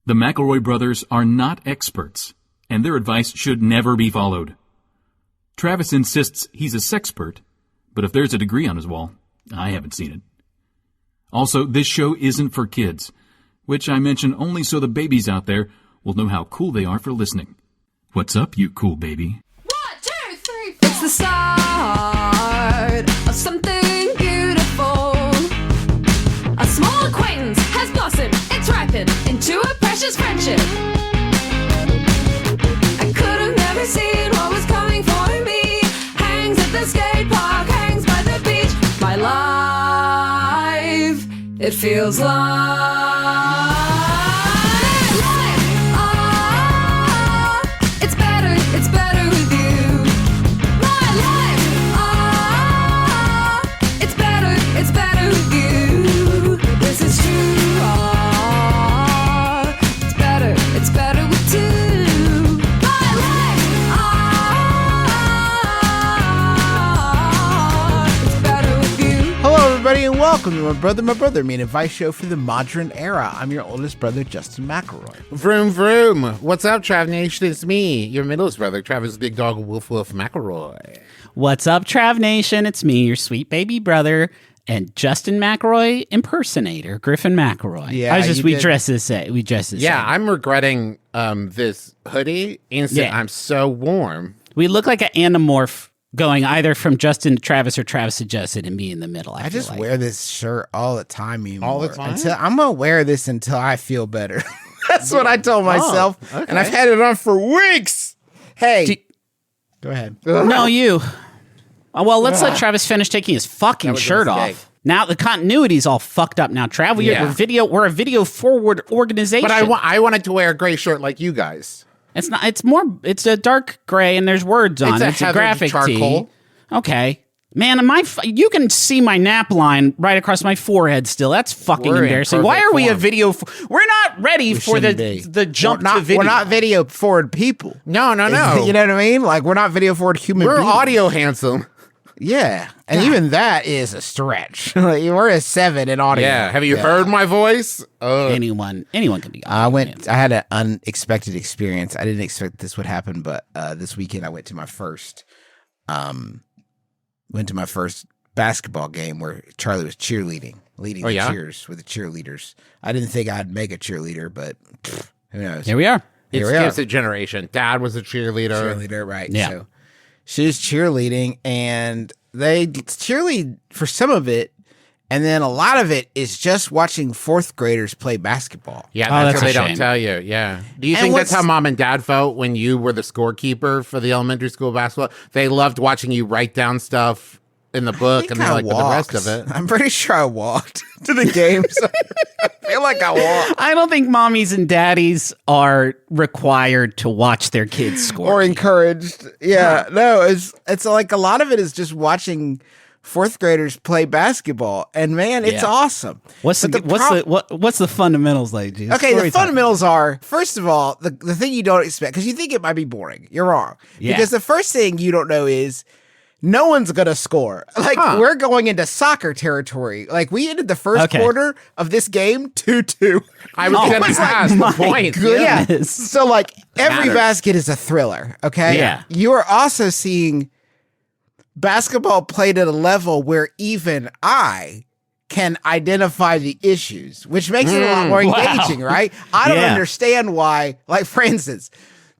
The McElroy brothers are not experts, and their advice should never be followed. Travis insists he's a sexpert, but if there's a degree on his wall, I haven't seen it. Also, this show isn't for kids, which I mention only so the babies out there will know how cool they are for listening. What's up, you cool baby? 1, 2, 3, 4. It's the start of something beautiful. A small acquaintance has blossomed, it's ripened into a precious friendship. I could have never seen what was coming for me. Hangs at the skate park, hangs by the beach. My life, it feels like it's better with you. My life, it's better with you. This is true. It's better with two. My life, it's better with you. Hello, everybody, and welcome to My Brother, Me, an advice show for the modern era. I'm your oldest brother, Justin McElroy. Vroom, vroom. What's up, Trav Nation? It's me, your middlest brother, Travis Big Dog Wolf McElroy. What's up, Trav Nation? It's me, your sweet baby brother, and Justin McElroy impersonator, Griffin McElroy. Yeah, we dress the same. Yeah, I'm regretting this hoodie. Yeah. I'm so warm. We look like an anamorph going either from Justin to Travis or Travis to Justin and me in the middle. I just wear this shirt all the time anymore. All the time? I'm going to wear this until I feel better. That's what I told myself. Okay. And I've had it on for weeks. Hey. Go ahead. No, you. Well, let's let Travis finish taking his fucking was a shirt mistake. off. Now the continuity's all fucked up now. Trav, Yeah. we're a video forward organization. But I wanted to wear a gray shirt like you guys. It's not. It's a dark gray, and there's words on it. It's a heathered graphic charcoal. tee. Okay, man, you can see my nap line right across my forehead. Still, that's fucking We're in embarrassing. Why perfect are we a form. video? We're not ready for shouldn't be. the jump We're to video. We're not video forward people. No. You know what I mean? Like, we're not video forward human We're beings. audio handsome. Yeah. And even that is a stretch. Like, we're a 7 in audio. Yeah. Have you heard my voice? Anyone can be. I had an unexpected experience. I didn't expect this would happen, but this weekend I went to my first basketball game where Charlie was leading the cheers with the cheerleaders. I didn't think I'd make a cheerleader, but who knows? Here we are. It Here we are. skips a generation. Dad was a cheerleader. Cheerleader, right? Yeah. So she was cheerleading, and they cheerlead for some of it, and then a lot of it is just watching fourth graders play basketball. Yeah, Oh, that's that's what a they don't shame. tell you. Yeah. Do you And think that's what's- how mom and dad felt when you were the scorekeeper for the elementary school basketball? They loved watching you write down stuff in the book, and they're like, but the rest of it. I'm pretty sure I walked to the game. So I feel like I walked. I don't think mommies and daddies are required to watch their kids score. Or encouraged. Yeah, no, it's like a lot of it is just watching fourth graders play basketball, and man, it's Yeah. awesome. What's the fundamentals like, dude? Okay, Story the time. fundamentals are, first of all, the thing you don't expect, because you think it might be boring. You're wrong. Yeah. Because the first thing you don't know is no one's going to score. Like, we're going into soccer territory. Like, we ended the first quarter of this game 2-2. I was going to ask the point. Yeah. Goodness. So, like, every Matters. basket is a thriller, okay? Yeah. You are also seeing basketball played at a level where even I can identify the issues, which makes it a lot more engaging, right? I don't Yeah. understand why, like, for instance,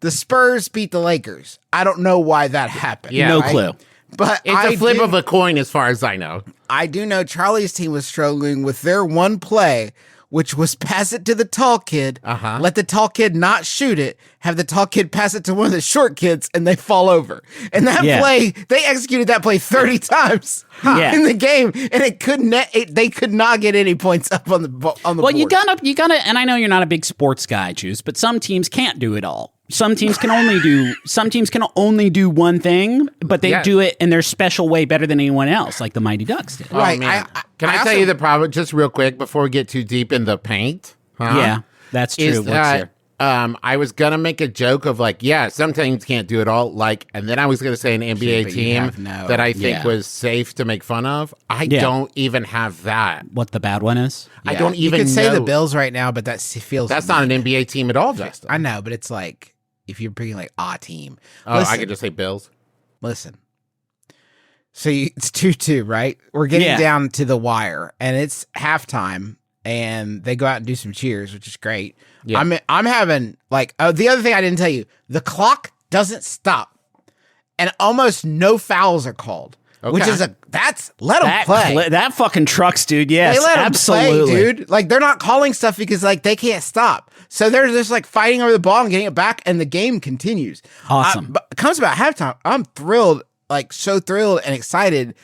the Spurs beat the Lakers. I don't know why that happened. Yeah. No right? clue. But It's a flip of a coin as far as I know. I do know Charlie's team was struggling with their one play, which was pass it to the tall kid, let the tall kid not shoot it, have the tall kid pass it to one of the short kids, and they fall over. And that play, they executed that play 30 times in the game, and they could not get any points up on the board. Well, you gotta, and I know you're not a big sports guy, Juice, but some teams can't do it all. Some teams can only do one thing, but they do it in their special way better than anyone else, like the Mighty Ducks did. Right. Oh, man. I Can I tell also- you the problem, just real quick, before we get too deep in the paint? Yeah, that's true. Is What's that here? I was gonna make a joke of like, yeah, some teams can't do it all. Like, and then I was gonna say an NBA but you team have no- that I think Yeah. was safe to make fun of. I Yeah. don't even have that. What the bad one is? I don't even You could say the know. Bills right now, but that feels That's not an NBA team at all, Justin. I know, but it's like if you're bringing like a team. Oh, Listen, I could just say Bills. listen. So it's 2-2, right? We're getting down to the wire, and it's halftime, and they go out and do some cheers, which is great. Yeah. I'm having like the other thing I didn't tell you: the clock doesn't stop, and almost no fouls are called. Which is let them play. That fucking trucks, dude. Yes, They let them absolutely, play, dude. Like they're not calling stuff because like they can't stop. So they're just like fighting over the ball and getting it back, and the game continues. Awesome. But it comes about halftime. I'm thrilled, like so thrilled and excited.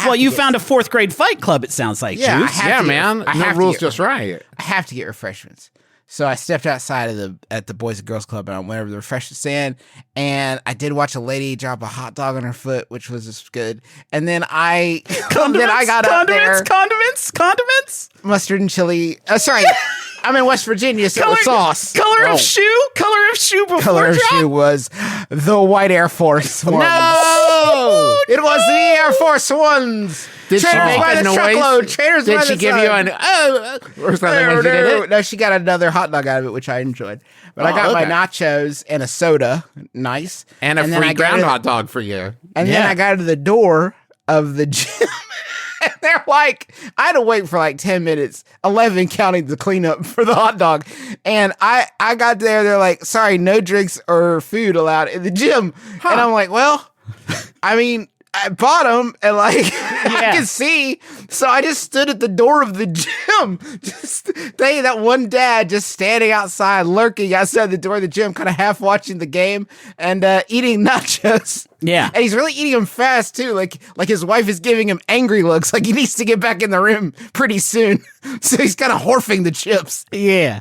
Well, you found a 4th grade fight club. It sounds like, Yeah, I Juice. have Yeah, to man. Get, I No have to rules, get- just right. I have to get refreshments. So I stepped outside of at the Boys and Girls Club and I went over the refreshment stand, and I did watch a lady drop a hot dog on her foot, which was just good. And then I got up there, condiments. mustard and chili. Sorry, I'm in West Virginia, so it was sauce. Color of shoe before Color of drop. shoe was the white Air Force Ones. No! It was the Air Force Ones. Did she Traders make by a the noise? truckload. Traders by Did the she give ton. you an or something when she did it? No, she got another hot dog out of it, which I enjoyed. But I got my okay. nachos and a soda. Nice. And a then free I got ground it- hot dog for you. And then I got to the door of the gym. And they're like, I had to wait for like 10 minutes, 11 counting the cleanup for the hot dog. And I got there. They're like, sorry, no drinks or food allowed in the gym. And I'm like, well, I mean, I bought them and like I could see, so I just stood at the door of the gym. That one dad just standing outside, lurking outside the door of the gym, kind of half watching the game and eating nachos. Yeah. And he's really eating them fast too. Like his wife is giving him angry looks, like he needs to get back in the room pretty soon. So he's kind of horfing the chips. Yeah.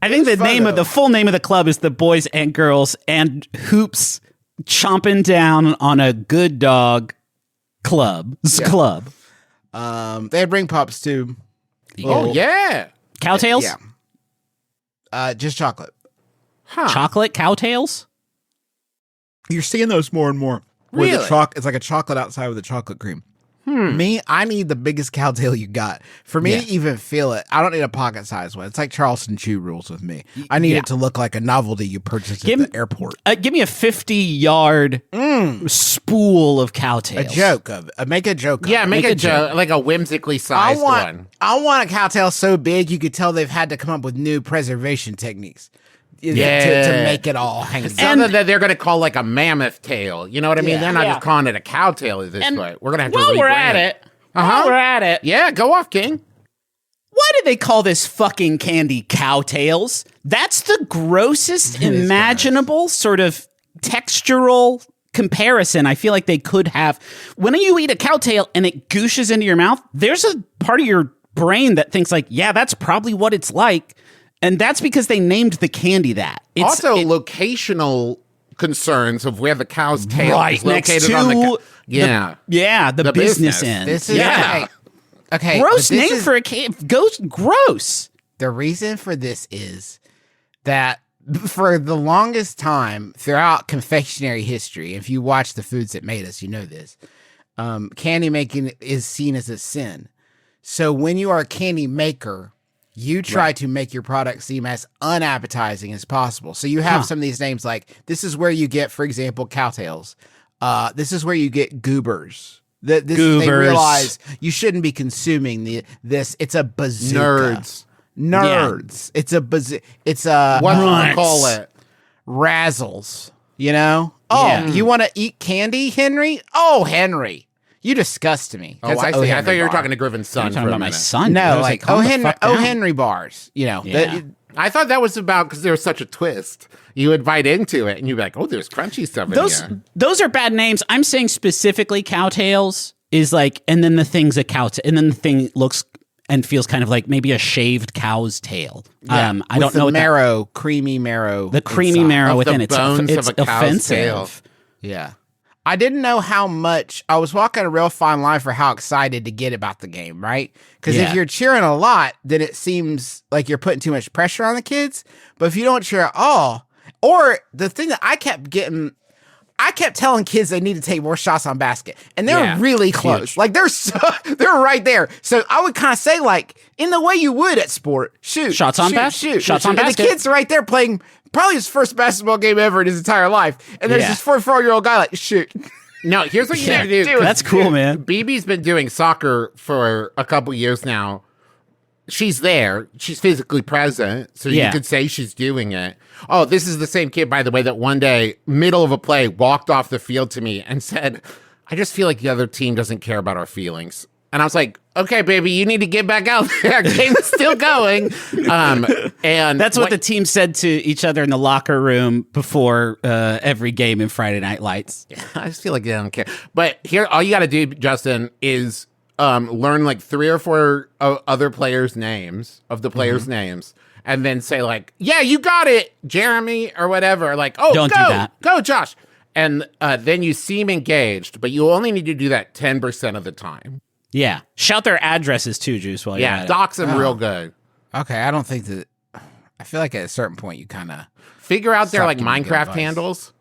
I think the full name of the club is the Boys and Girls and Hoops chomping down on a good dog club. Club. They had ring pops too. Oh, yeah. Cowtails? Yeah. Just chocolate. Chocolate cowtails? You're seeing those more and more. Really? It's like a chocolate outside with a chocolate cream. Me, I need the biggest cowtail you got. For me to even feel it, I don't need a pocket size one. It's like Charleston Chew rules with me. I need it to look like a novelty you purchased at the airport. Give me a 50-yard spool of cowtails. A joke of it. Make a joke of Yeah, it. make a joke, like a whimsically sized one. I want a cowtail so big you could tell they've had to come up with new preservation techniques. To make it all hang Something that they're going to call like a mammoth tail. You know what I mean? Yeah. They're not just calling it a cowtail at this And point. We're going to have to while we're rebrand at it, while we're at it, Yeah, go off, King. why do they call this fucking candy cowtails? That's the grossest imaginable sort of textural comparison I feel like they could have. When you eat a cowtail and it gooshes into your mouth, there's a part of your brain that thinks like, yeah, that's probably what it's like. And that's because they named the candy that. It's Locational concerns of where the cow's tail Right, is next located to on the the business business. end. This is okay. Gross but this name is- for a candy. Gross. The reason for this is that for the longest time throughout confectionery history, if you watch the foods that made us, you know this, candy making is seen as a sin. So when you are a candy maker, you try to make your product seem as unappetizing as possible. So you have some of these names like, this is where you get, for example, cowtails. This is where you get goobers. They realize you shouldn't be consuming this. It's a bazooka. Nerds. Yeah. It's a What do you call it? razzles. You know? Oh, you want to eat candy, Henry? Oh, Henry. You disgust me. Oh, I see. I thought you were talking to Griffin's son for a about minute. my son. No, I was like calm the fuck down. Henry bars. You know, Yeah. I thought that was about because there was such a twist. You would bite into it and you'd be like, oh, there's crunchy stuff in here. Those are bad names. I'm saying specifically cowtails is like, and then the thing's a cowtail, and then the thing looks and feels kind of like maybe a shaved cow's tail. I don't know the what creamy marrow. the creamy inside. marrow Of the within bones it's of a cow's offensive. tail. Yeah. I didn't know how much. I was walking a real fine line for how excited to get about the game, right? Because if you're cheering a lot, then it seems like you're putting too much pressure on the kids. But if you don't cheer at all, or the thing that I kept telling kids they need to take more shots on basket, and they're really close. Huge. Like they're right there. So I would kind of say, like, in the way you would at sport, shots on basket. And the kid's right there playing probably his first basketball game ever in his entire life, and there's this 44-year-old guy like, shoot. No, here's what you need to do. That's cool, man. BB's been doing soccer for a couple years now. She's there. She's physically present, so you could say she's doing it. Oh, this is the same kid, by the way, that one day, middle of a play, walked off the field to me and said, I just feel like the other team doesn't care about our feelings. And I was like, okay, baby, you need to get back out there. Game's still going. And that's what the team said to each other in the locker room before every game in Friday Night Lights. I just feel like they don't care. But here, all you got to do, Justin, is learn like 3 or 4 other players' names, names, and then say like, yeah, you got it, Jeremy, or whatever. Like, oh, don't do that. Go, Josh. And then you seem engaged, but you only need to do that 10% of the time. Yeah. Shout their addresses too, Juice, while you're at it. Dox them real good. Okay, I don't think that... I feel like at a certain point you kind of... Figure out their like Minecraft handles.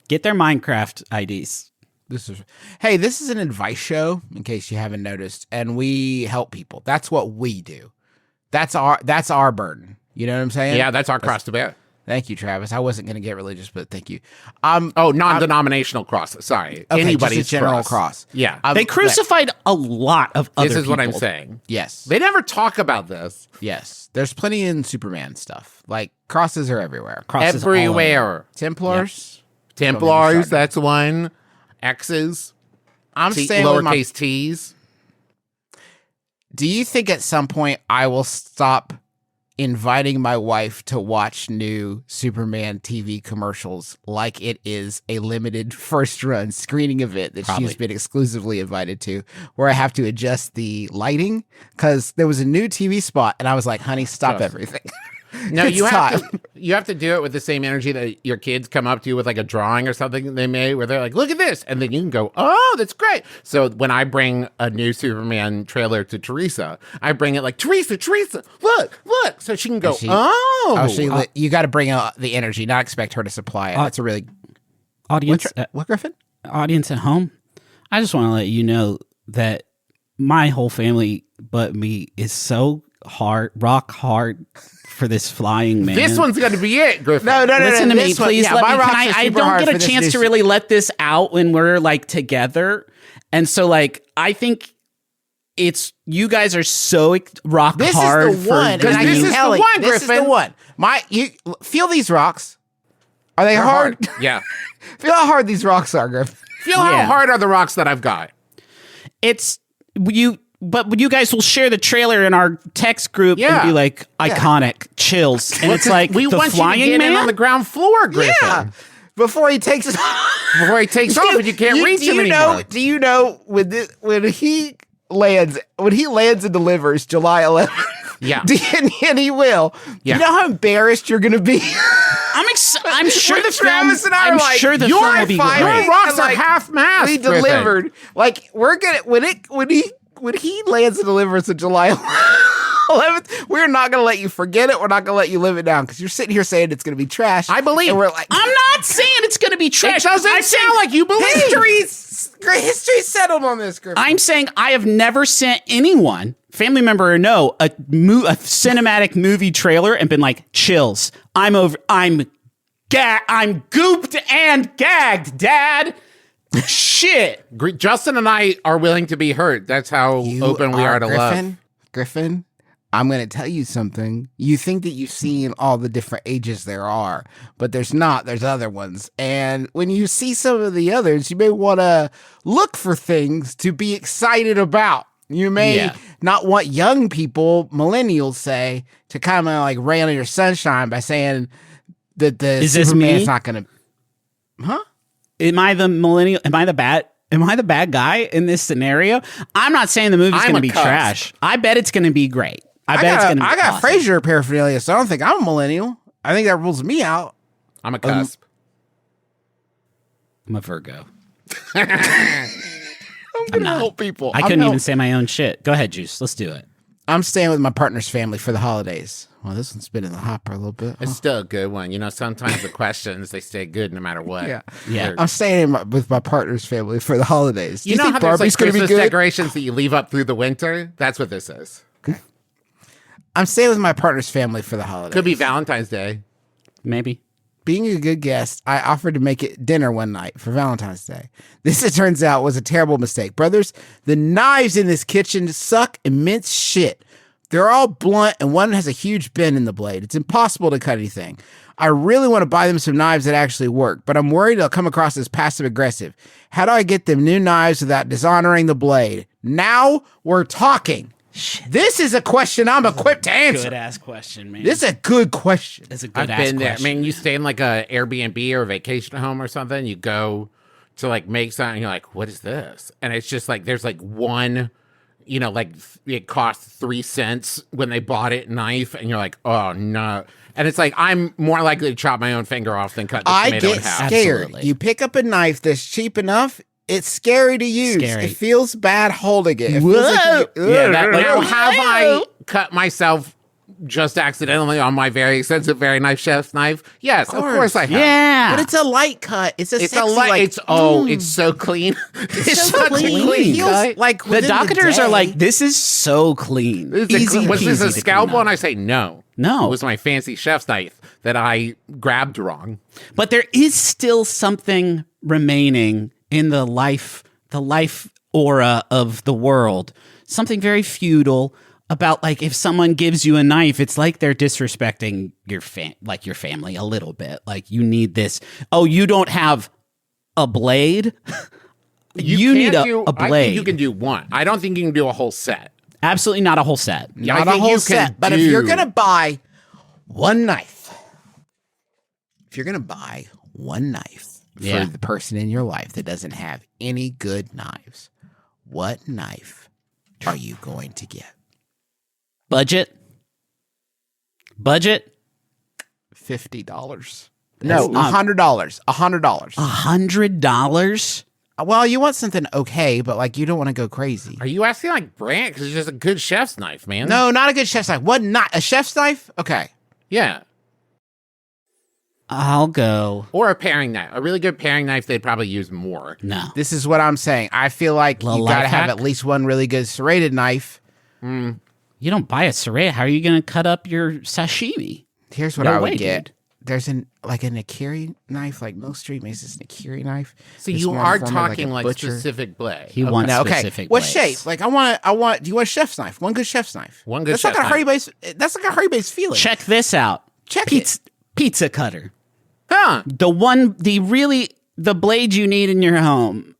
Get their Minecraft IDs. This is an advice show, in case you haven't noticed, and we help people. That's what we do. That's our burden. You know what I'm saying? Yeah, that's our cross to bear. Thank you, Travis. I wasn't going to get religious, but thank you. Non-denominational cross. Sorry. Okay, anybody's just a general cross. Yeah. They crucified a lot of other people. This is what I'm saying. Yes. They never talk about this. Yes. There's plenty in Superman stuff. Like, crosses are everywhere. Crosses everywhere. Templars. Yep. Templars, that's one. X's. I'm saying lowercase t's. Do you think at some point I will stop inviting my wife to watch new Superman TV commercials like it is a limited first run screening event that she's been exclusively invited to, where I have to adjust the lighting because there was a new TV spot and I was like, honey, stop everything. No, you have to do it with the same energy that your kids come up to you with like a drawing or something they made where they're like, look at this. And then you can go, oh, that's great. So when I bring a new Superman trailer to Teresa, I bring it like, Teresa, look. So she can go, you got to bring out the energy, not expect her to supply it. That's a really... Audience, what, Griffin? Audience at home, I just want to let you know that my whole family but me is so rock hard for this flying man. This one's going to be it, Griffin. No. Listen to me, please. Let me. I don't get a chance to really let this out when we're like together, and so like I think it's you guys are so rock hard. This is the one. This is the one, Griffin. This is the one. You feel these rocks? Are they hard? Yeah. Feel how hard these rocks are, Griffin. Feel how hard are the rocks that I've got. It's you. But you guys will share the trailer in our text group and be like, iconic, chills. And it's like, we the want flying you to get man? in on the ground floor, Griffin. Yeah. Before he takes off and you can't reach him anymore. Do you know when he lands and delivers July 11th? Yeah. And he will. Yeah. You know how embarrassed you're going to be? I'm sure the Travis and I are like, sure the film will be great. Your rocks are half-mast, we delivered. Like, we're going to, when he lands and delivers on July 11th, we're not going to let you forget it. We're not going to let you live it down because you're sitting here saying it's going to be trash. I believe. And we're like, I'm not saying it's going to be trash. It doesn't sound like you believe. History's settled on this, Griffin. I'm saying I have never sent anyone, family member or no, a cinematic movie trailer and been like, chills. I'm gooped and gagged, Dad. Shit. Justin and I are willing to be hurt. That's how open we are to love. Griffin, I'm going to tell you something. You think that you've seen all the different ages there are, but there's not. There's other ones. And when you see some of the others, you may want to look for things to be excited about. You may not want young people, millennials say, to kind of like rain on your sunshine by saying that the Superman's not going to... Huh? Am I the millennial? Am I the bad guy in this scenario? I'm not saying the movie's going to be trash. I bet it's going to be great. I bet it's going to be I got awesome. Frasier paraphernalia, so I don't think I'm a millennial. I think that rules me out. I'm a cusp. I'm a Virgo. I'm going to help people. I couldn't even say my own shit. Go ahead, Juice. Let's do it. I'm staying with my partner's family for the holidays. Well, this one's been in the hopper a little bit. It's still a good one. You know, sometimes the questions, they stay good no matter what. Yeah. I'm staying with my partner's family for the holidays. Do You know think how there's Barbie's like going to be Christmas good? decorations that you leave up through the winter? That's what this is. I'm staying with my partner's family for the holidays. Could be Valentine's Day. Maybe. Being a good guest, I offered to make it dinner one night for Valentine's Day. This, it turns out, was a terrible mistake. Brothers, the knives in this kitchen suck immense shit. They're all blunt, and one has a huge bend in the blade. It's impossible to cut anything. I really want to buy them some knives that actually work, but I'm worried they'll come across as passive-aggressive. How do I get them new knives without dishonoring the blade? Now we're talking. Shit. This is a question I'm equipped to answer. Good ass question, man. This is a good question. It's a good I've ass been question. there. I mean, you stay in like a Airbnb or a vacation home or something. You go to like make something. And you're like, what is this? And it's just like there's like one, you know, like it cost 3 cents when they bought it knife, and you're like, oh no. And it's like I'm more likely to chop my own finger off than cut the I tomato in get half. scared. Absolutely. You pick up a knife that's cheap enough. It's scary to use. Scary. It feels bad holding it. It feels Whoa. like Yeah, that- Now, have I cut myself just accidentally on my very expensive, very nice chef's knife? Yes, of course I have. Yeah. But it's a light cut. It's a It's sexy, a light. like, It's so clean. It's so such clean. a clean It feels cut. like the within doctors day. are like, this is so clean. Easy Was this peasy a to scalpel? clean up. And I say no. No. It was my fancy chef's knife that I grabbed wrong. But there is still something remaining in the life aura of the world. Something very feudal about, like, if someone gives you a knife, it's like they're disrespecting your family a little bit. Like, you need this. Oh, you don't have a blade? You need can't a I blade. think you can do one. I don't think you can do a whole set. Absolutely not a whole set. Yeah, I Not a think whole you can set. But if do- you're gonna buy one knife, Yeah. for the person in your life that doesn't have any good knives, what knife are you going to get? Budget? $50. No, $100. $100. $100? Well, you want something okay, but like you don't want to go crazy. Are you asking like brand? Because it's just a good chef's knife, man. No, not a good chef's knife. What? Not a chef's knife? Okay. Yeah. I'll go. Or a paring knife. A really good paring knife, they'd probably use more. No. This is what I'm saying. I feel like Little you got to life have hack? at least one really good serrated knife. You don't buy a serrated. How are you going to cut up your sashimi? Here's what No I way, would get. dude. There's a nakiri knife, like Mill Street makes this nakiri knife. So It's you more are formal, talking a like butcher. specific blade. He wants No, okay. specific What blades. shape? Like I want. Do you want a chef's knife? One good chef's knife. One good That's chef's like a knife. hurry base. That's like a hurry base feeling. Check this out. Check Pizza cutter. Huh. The blade you need in your home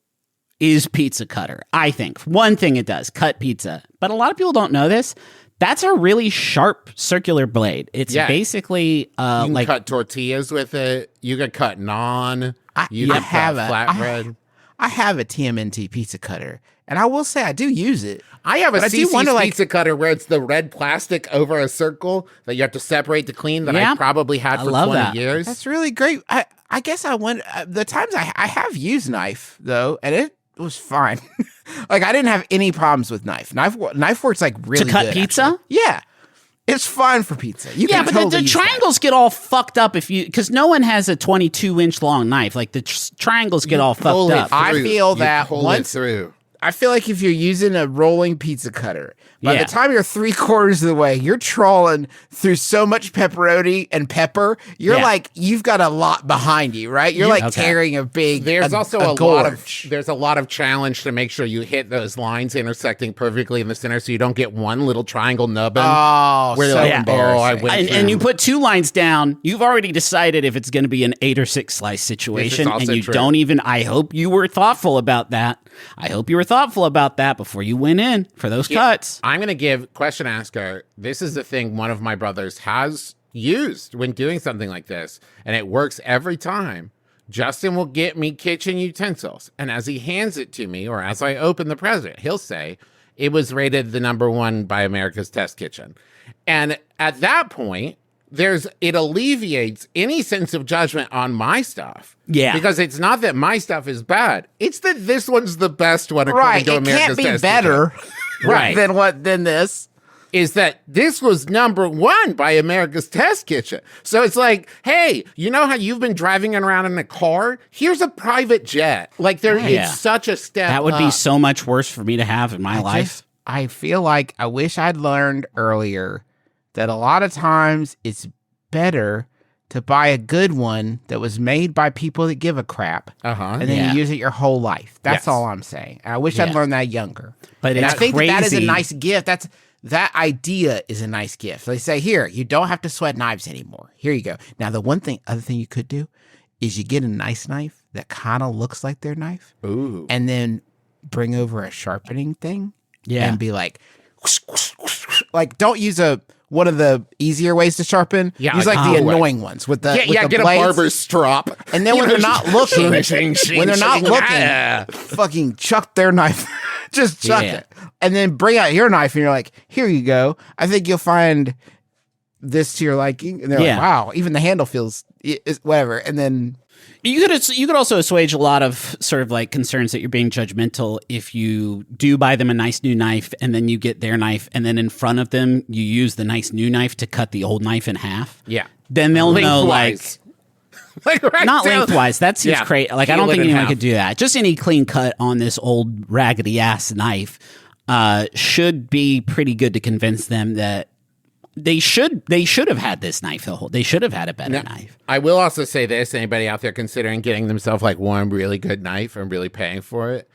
is pizza cutter. I think one thing it does, cut pizza. But a lot of people don't know this. That's a really sharp circular blade. It's Yeah. basically You can like cut tortillas with it. You can cut naan. You I can have cut a- flatbread. I have a TMNT pizza cutter, and I will say I do use it. I have a But I do CC's wonder, like- pizza cutter where it's the red plastic over a circle that you have to separate to clean that Yeah. I probably had I for love 20 that. years. That's really great. I guess I went the times I have used knife though, and it was fine. Like I didn't have any problems with knife. Knife works like really cut good, pizza? actually. Yeah, it's fine for pizza. You yeah, can but totally the use that. triangles get all fucked up because no one has a 22-inch long knife. Like the triangles get all Pull fucked it up. I through. feel You that pull it once- through. I feel like if you're using a rolling pizza cutter, by Yeah. the time you're 3/4 of the way, you're trawling through so much pepperoni and pepper. You're Yeah. like you've got a lot behind you, right? You're like Okay. carrying a big. There's also a lot gorge. of there's a lot of challenge to make sure you hit those lines intersecting perfectly in the center, so you don't get one little triangle nubbin. Oh, where you're so like, embarrassing. oh, I went And you put 2 lines down, you've already decided if it's going to be an 8 or 6 slice situation, also and you true. don't even. I hope you were thoughtful about that. Before you went in for those cuts. I'm going to give question asker. This is the thing one of my brothers has used when doing something like this, and it works every time. Justin will get me kitchen utensils, and as he hands it to me, or as I open the present, he'll say, it was rated the #1 by America's Test Kitchen. And at that point, it alleviates any sense of judgment on my stuff. Yeah. Because it's not that my stuff is bad. It's that this one's the best one according Right. to It America's can't be Test better Right. than this. Is that this was number 1 by America's Test Kitchen. So it's like, hey, you know how you've been driving around in a car? Here's a private jet. Like it's such a step That would be up. so much worse for me to have in my life. I feel like I wish I'd learned earlier that a lot of times it's better to buy a good one that was made by people that give a crap. Uh-huh. And then Yeah. you use it your whole life. That's Yes. all I'm saying. I wish I'd Yeah. learned that younger. But And it's I think that is a crazy. nice gift. That idea is a nice gift. They say, here, you don't have to sweat knives anymore. Here you go. Now, the other thing you could do is you get a nice knife that kind of looks like their knife. Ooh. And then bring over a sharpening thing. Yeah. And be like don't use one of the easier ways to sharpen. Yeah, Use like, the oh, annoying ones with the Yeah, the get blades. a barber's strop. And then when they're not looking, Ah. fucking chuck their knife. Just chuck Yeah. it. And then bring out your knife and you're like, here you go. I think you'll find this to your liking. And they're Yeah. like, wow, even the handle feels whatever. And then You could also assuage a lot of sort of like concerns that you're being judgmental if you do buy them a nice new knife and then you get their knife and then in front of them you use the nice new knife to cut the old knife in half. Yeah. Then they'll know like right not down- lengthwise. That seems Yeah, crazy. Like I peel don't it think in anyone half. could do that. Just any clean cut on this old raggedy ass knife should be pretty good to convince them that they should have had this knife the whole. They should have had a better knife. I will also say this: anybody out there considering getting themselves like one really good knife and really paying for it,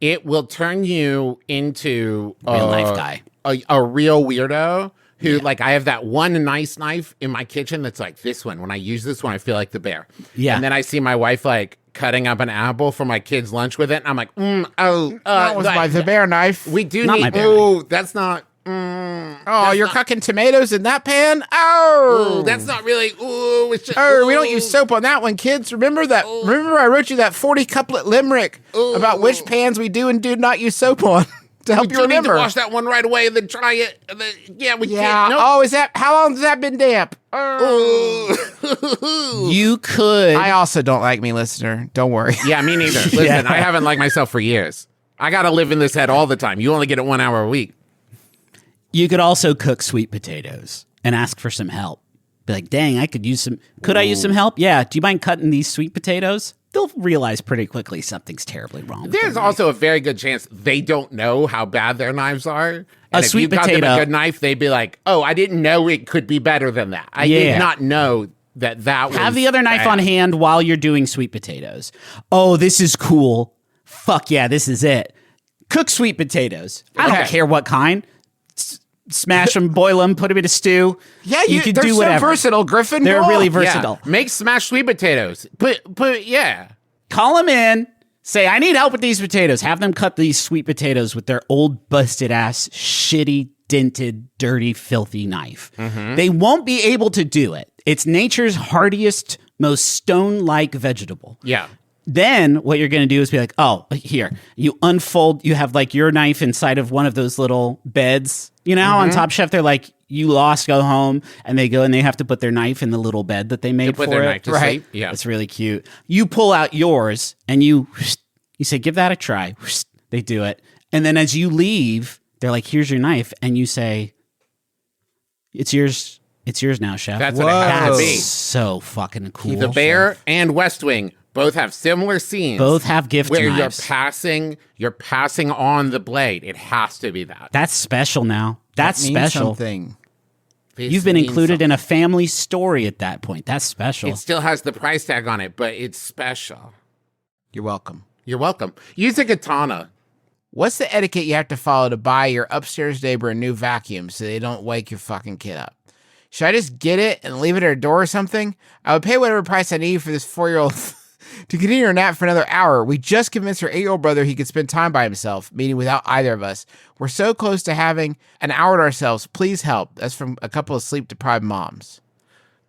it will turn you into Real knife guy. a real weirdo. Who like I have that one nice knife in my kitchen that's like this one. When I use this one, I feel like the bear. Yeah. And then I see my wife like cutting up an apple for my kids' lunch with it, and I'm like, that was the bear knife. we do Not my need. bear Oh, that's not. Oh, you're cooking tomatoes in that pan? Oh, That's not really. Ooh, it's just, Oh, we don't use soap on that one, kids. Remember that? Remember I wrote you that 40 couplet limerick about which pans we do and do not use soap on to help We you do need to remember. wash that one right away and then try it. And then, yeah, we Yeah. can't. No. Oh, is that how long has that been damp? You could. I also don't like me, listener. Don't worry. Yeah, me neither. Listen, I haven't liked myself for years. I got to live in this head all the time. You only get it 1 hour a week. You could also cook sweet potatoes and ask for some help. Be like, dang, I could use some. Could I use some help? Yeah. Do you mind cutting these sweet potatoes? They'll realize pretty quickly something's terribly wrong. with There's their also a very good chance they don't know how bad their knives are. And A if sweet you got them potato- a good knife, they'd be like, "Oh, I didn't know it could be better than that. I Yeah. did not know that was." Have the other knife bad." on hand while you're doing sweet potatoes. Oh, this is cool. Fuck yeah, this is it. Cook sweet potatoes. I don't Okay. care what kind. Smash them, boil them, put them in a stew. Yeah, you could they're do so whatever. versatile, Griffin. They're Go really on. versatile. Yeah. Make smashed sweet potatoes. Yeah. Call them in. Say, I need help with these potatoes. Have them cut these sweet potatoes with their old, busted ass, shitty, dented, dirty, filthy knife. They won't be able to do it. It's nature's hardiest, most stone-like vegetable. Yeah. Then what you're going to do is be like, oh, here, you unfold, you have like your knife inside of one of those little beds. You know how on Top Chef, they're like, you lost, go home, and they go and they have to put their knife in the little bed that they made Put for their it. knife to sleep. Yeah. It's really cute. You pull out yours and you say, give that a try. They do it. And then as you leave, they're like, here's your knife. And you say, it's yours. It's yours now, chef. That's what it has to That's be. so fucking cool. The Bear and West Wing both have similar scenes. Both have gift where knives. you're passing on the blade. It has to be that. That's special now. That's Means special. something. This You've been means included in something. a family story at that point. That's special. It still has the price tag on it, but it's special. You're welcome. You're welcome. Use a katana. What's the etiquette you have to follow to buy your upstairs neighbor a new vacuum so they don't wake your fucking kid up? Should I just get it and leave it at her door or something? I would pay whatever price I need for this 4-year-old to continue her nap for another hour. We just convinced her 8-year-old brother he could spend time by himself, meaning without either of us. We're so close to having an hour to ourselves. Please help. That's from a couple of sleep-deprived moms.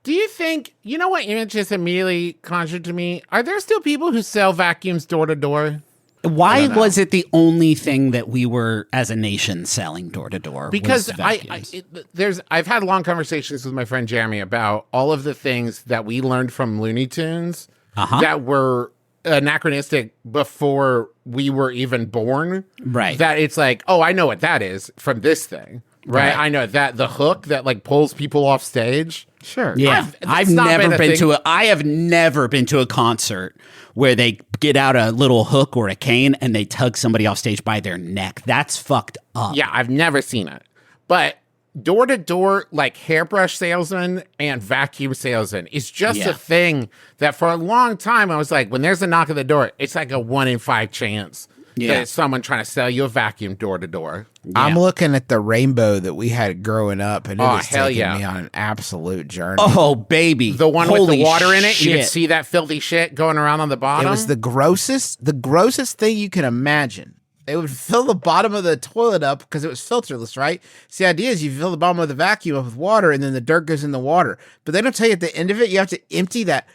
Do you think, you know what image just immediately conjured to me? Are there still people who sell vacuums door to door? Why was it the only thing that we were, as a nation, selling door to door? Because I've had long conversations with my friend Jeremy about all of the things that we learned from Looney Tunes that were anachronistic before we were even born. Right. That it's like, oh, I know what that is from this thing. Right. I know that the hook that like pulls people off stage. Sure. Yeah. I have never been to a concert where they get out a little hook or a cane and they tug somebody off stage by their neck. That's fucked up. Yeah, I've never seen it. But door to door, like hairbrush salesman and vacuum salesman is just a thing that for a long time I was like, when there's a knock at the door, it's like a 1 in 5 chance that it's someone trying to sell you a vacuum door to door. I'm looking at the rainbow that we had growing up, and it is taking me on an absolute journey. Oh, baby. The one with the water in it, you could see that filthy shit going around on the bottom. It was the grossest thing you can imagine. It would fill the bottom of the toilet up because it was filterless, right? So the idea is you fill the bottom of the vacuum up with water, and then the dirt goes in the water. But they don't tell you at the end of it, you have to empty that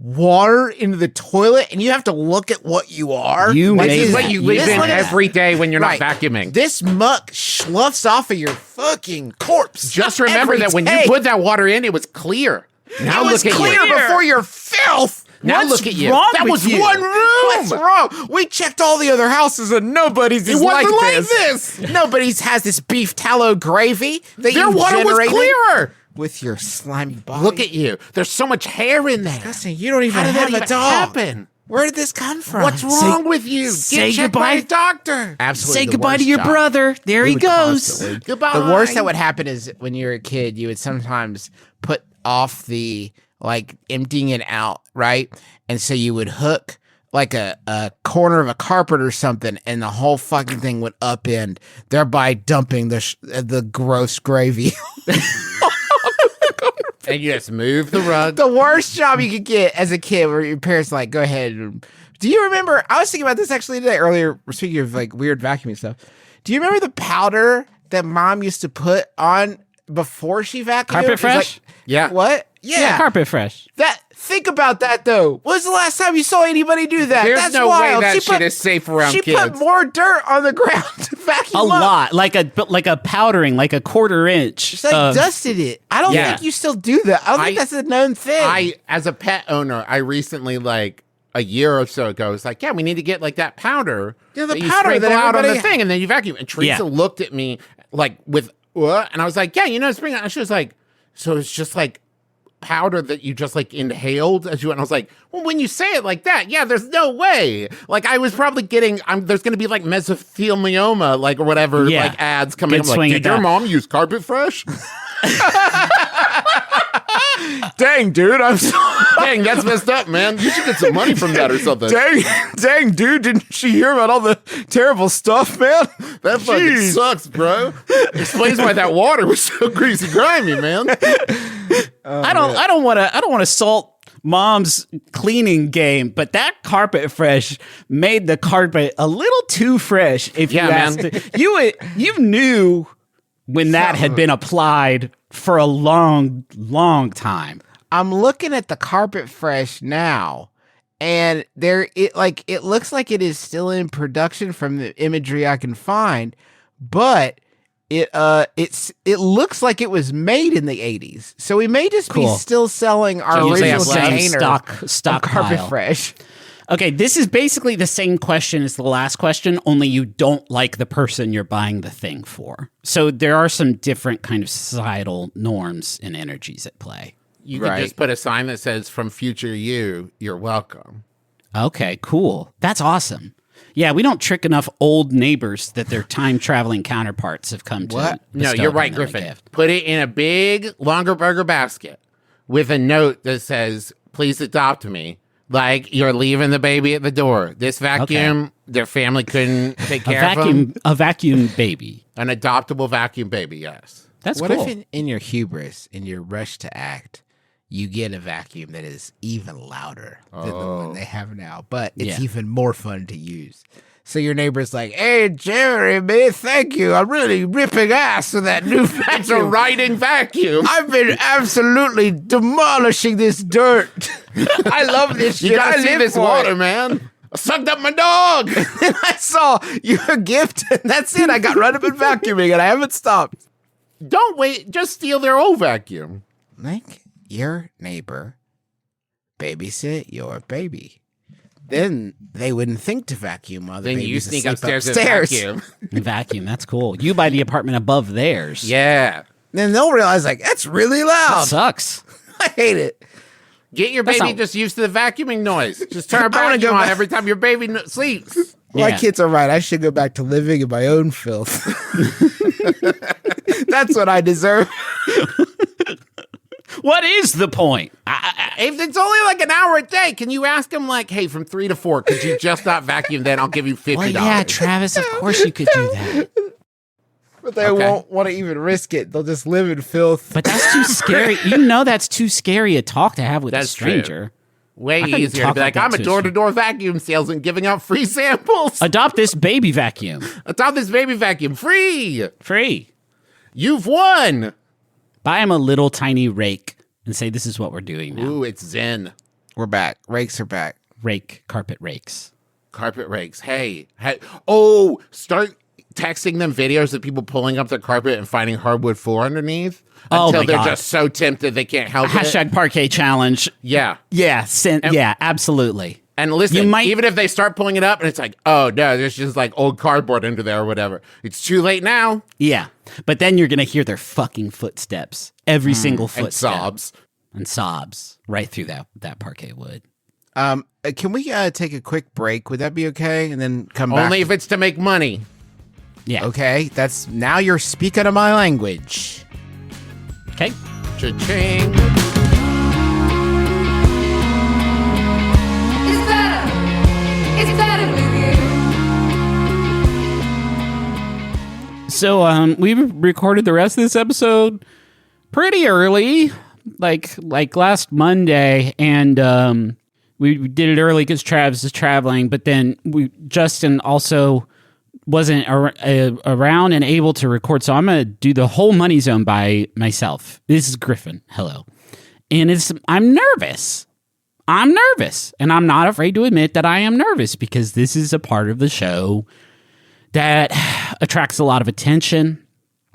water into the toilet, and you have to look at what you are. This is what you live in every day when you're not vacuuming. This muck sloughs off of your fucking corpse. Just remember that when you put that water in, it was clear. Now look at you. It was clear before your filth. Now look at you. That was one room. What's wrong? We checked all the other houses and nobody's is like this. Nobody's has this beef tallow gravy that their water was clearer. With your slimy body. Look at you. There's so much hair in there. Disgusting. You don't even have a dog. Where did this come from? What's wrong with you? Get checked by a doctor. Absolutely. Say goodbye to your brother. There he goes. Goodbye. The worst that would happen is when you're a kid, you would sometimes put off the like emptying it out, right? And so you would hook like a corner of a carpet or something, and the whole fucking thing would upend, thereby dumping the gross gravy. And you just move the rug. The worst job you could get as a kid where your parents like, go ahead. Do you remember, I was thinking about this actually today earlier, speaking of like weird vacuuming stuff. Do you remember the powder that mom used to put on before she vacuumed? Carpet Fresh? Like, yeah. What? Yeah. Carpet Fresh. Think about that though. When was the last time you saw anybody do that? There's no way that shit is safe around kids. She put more dirt on the ground to vacuum a lot, like a powdering, like a 1/4 inch. She like dusted it. I don't think you still do that. I don't think that's a known thing. As a pet owner, I recently like a year or so ago was like, we need to get like that powder. Yeah, the that powder you that out on the thing, and then you vacuum. And Teresa looked at me like with what? And I was like, spring. And she was like, so it's just like powder that you just like inhaled as you went. And I was like, well, when you say it like that, there's no way. Like I was probably getting, there's going to be like mesothelioma, like or whatever, like ads coming. I'm like, did your mom use Carpet Fresh? Dang, dude, I'm sorry. Dang, that's messed up, man. You should get some money from that or something. Dang, dude, didn't she hear about all the terrible stuff, man? That fucking sucks, bro. Explains why that water was so greasy, grimy, man. I don't want to salt mom's cleaning game, but that Carpet Fresh made the carpet a little too fresh. If you asked it. You knew when that had been applied for a long, long time. I'm looking at the Carpet Fresh now, and it looks like it is still in production from the imagery I can find, but it looks like it was made in the 80s. So we may just be still selling our original container stock Carpet Fresh. Okay, this is basically the same question as the last question, only you don't like the person you're buying the thing for. So there are some different kind of societal norms and energies at play. You could just put a sign that says, from future you, you're welcome. Okay, cool. That's awesome. Yeah, we don't trick enough old neighbors that their time-traveling counterparts have come to. What? No, you're right, Griffin. Put it in a big, longer burger basket with a note that says, please adopt me. Like, you're leaving the baby at the door. This vacuum, their family couldn't take care of him. A vacuum baby. An adoptable vacuum baby, yes. That's cool. What if in your hubris, in your rush to act, you get a vacuum that is even louder than the one they have now, but it's even more fun to use. So your neighbor's like, hey, Jeremy, thank you. I'm really ripping ass with that new vacuum. It's a riding vacuum. I've been absolutely demolishing this dirt. I love this shit. You gotta see this water, man. I sucked up my dog. And I saw your gift, and that's it. I got right up and vacuuming, and I haven't stopped. Don't wait. Just steal their old vacuum. Make your neighbor babysit your baby. Then they wouldn't think to vacuum while the Then baby's you sneak asleep upstairs and vacuum. Vacuum, that's cool. You buy the apartment above theirs. Yeah. Then they'll realize, like, that's really That loud. sucks. I hate it. Get your baby just used to the vacuuming noise. Just turn a I wanna vacuum go on back. every time your baby sleeps. My Yeah. kids are right. I should go back to living in my own filth. That's what I deserve. What is the point? If it's only like an hour a day, can you ask him like, hey, from 3 to 4, could you just not vacuum? Then I'll give you $50. Well, yeah, Travis, of course you could do that. But they Okay. won't want to even risk it. They'll just live in filth. But that's too scary. You know that's too scary a talk to have with That's a stranger. Way couldn't easier to talk be like, like that I'm a to a door-to-door vacuum salesman giving out free samples. Adopt this baby vacuum. Adopt this baby vacuum free. Free. You've won. Buy him a little tiny rake and say, this is what we're doing now. Ooh, it's Zen. We're back. Rakes are back. Rake, carpet rakes. Carpet rakes. Hey. Oh, start texting them videos of people pulling up their carpet and finding hardwood floor underneath Oh until my they're God. just so tempted they can't help it. Hashtag parquet challenge. Yeah. Yeah, yeah, absolutely. And listen, You might- even if they start pulling it up and it's like, oh, no, there's just like old cardboard under there or whatever. It's too late now. Yeah. But then you're going to hear their fucking footsteps. Every single And footstep. sobs. And sobs right through that parquet wood. Can we take a quick break? Would that be okay? And then come back? Only if it's to make money. Yeah. Okay, that's now you're speaking of my language. Okay. Cha-ching. It's better with you. So we recorded the rest of this episode pretty early, like last Monday, and we did it early because Travis is traveling. But then Justin also wasn't around and able to record, so I'm gonna do the whole Money Zone by myself. This is Griffin. Hello, and I'm nervous. I'm nervous, and I'm not afraid to admit that I am nervous because this is a part of the show that attracts a lot of attention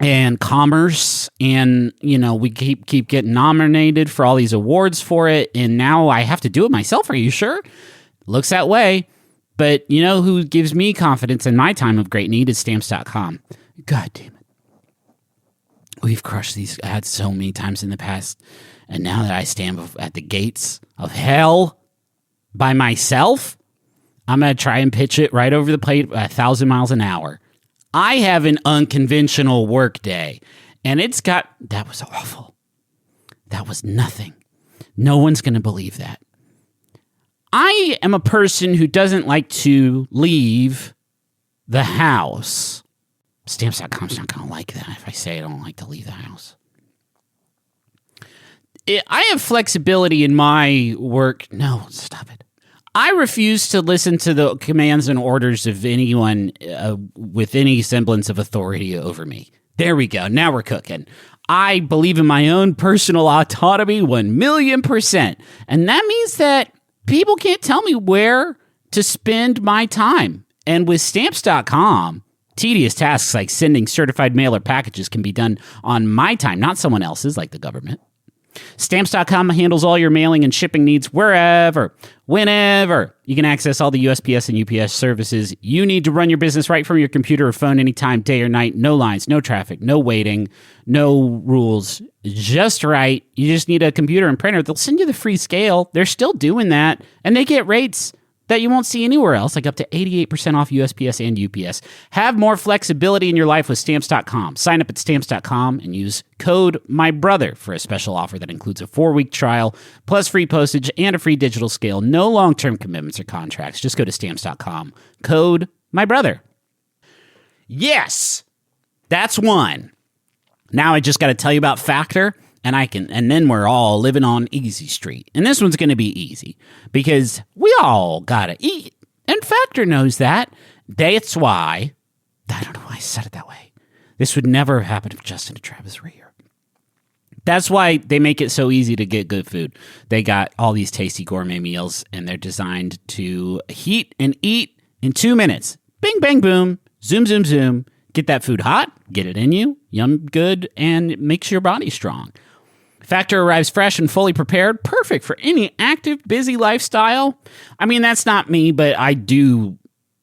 and commerce, and we keep getting nominated for all these awards for it, and now I have to do it myself. Are you sure? Looks that way. But you know who gives me confidence in my time of great need is Stamps.com. God damn it. We've crushed these ads so many times in the past, and now that I stand at the gates of hell by myself, I'm going to try and pitch it right over the plate at 1,000 miles an hour. I have an unconventional work day, and that was awful. That was nothing. No one's going to believe that. I am a person who doesn't like to leave the house. Stamps.com's not going to like that if I say I don't like to leave the house. I have flexibility in my work. No, stop it. I refuse to listen to the commands and orders of anyone with any semblance of authority over me. There we go. Now we're cooking. I believe in my own personal autonomy 1,000,000%. And that means that people can't tell me where to spend my time. And with Stamps.com, tedious tasks like sending certified mail or packages can be done on my time, not someone else's, like the government. Stamps.com handles all your mailing and shipping needs wherever, whenever. You can access all the USPS and UPS services you need to run your business right from your computer or phone anytime, day or night. No lines, no traffic, no waiting, no rules. Just right. You just need a computer and printer. They'll send you the free scale. They're still doing that. And they get rates that you won't see anywhere else, like up to 88% off USPS and UPS. Have more flexibility in your life with Stamps.com. Sign up at Stamps.com and use code MYBROTHER for a special offer that includes a 4-week trial, plus free postage and a free digital scale. No long-term commitments or contracts. Just go to Stamps.com. Code MYBROTHER. Yes, that's one. Now I just got to tell you about Factor. And then we're all living on easy street. And this one's going to be easy because we all got to eat. And Factor knows that. That's why, I don't know why I said it that way. This would never have happened if Justin and Travis were here. That's why they make it so easy to get good food. They got all these tasty gourmet meals, and they're designed to heat and eat in 2 minutes. Bing, bang, boom, zoom, zoom, zoom. Get that food hot, get it in you, yum good, and it makes your body strong. Factor arrives fresh and fully prepared, perfect for any active, busy lifestyle. I mean, that's not me, but I do,